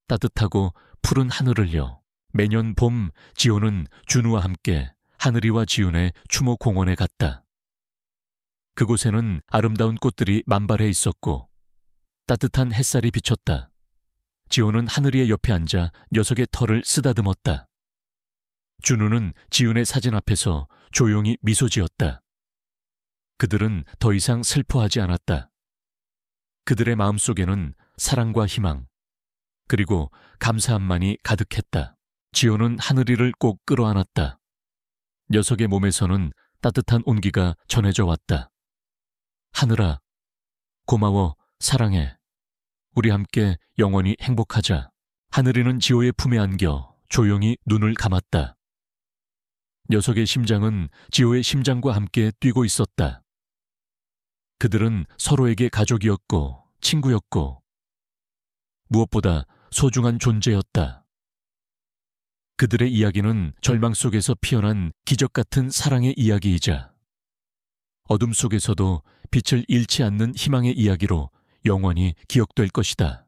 따뜻하고 푸른 하늘을요. 매년 봄 지호는 준우와 함께 하늘이와 지훈의 추모공원에 갔다. 그곳에는 아름다운 꽃들이 만발해 있었고 따뜻한 햇살이 비쳤다. 지호는 하늘이의 옆에 앉아 녀석의 털을 쓰다듬었다. 준우는 지훈의 사진 앞에서 조용히 미소 지었다. 그들은 더 이상 슬퍼하지 않았다. 그들의 마음속에는 사랑과 희망, 그리고 감사함만이 가득했다. 지호는 하늘이를 꼭 끌어안았다. 녀석의 몸에서는 따뜻한 온기가 전해져 왔다. 하늘아, 고마워, 사랑해. 우리 함께 영원히 행복하자. 하늘이는 지호의 품에 안겨 조용히 눈을 감았다. 녀석의 심장은 지호의 심장과 함께 뛰고 있었다. 그들은 서로에게 가족이었고 친구였고 무엇보다 소중한 존재였다. 그들의 이야기는 절망 속에서 피어난 기적 같은 사랑의 이야기이자 어둠 속에서도 빛을 잃지 않는 희망의 이야기로 영원히 기억될 것이다.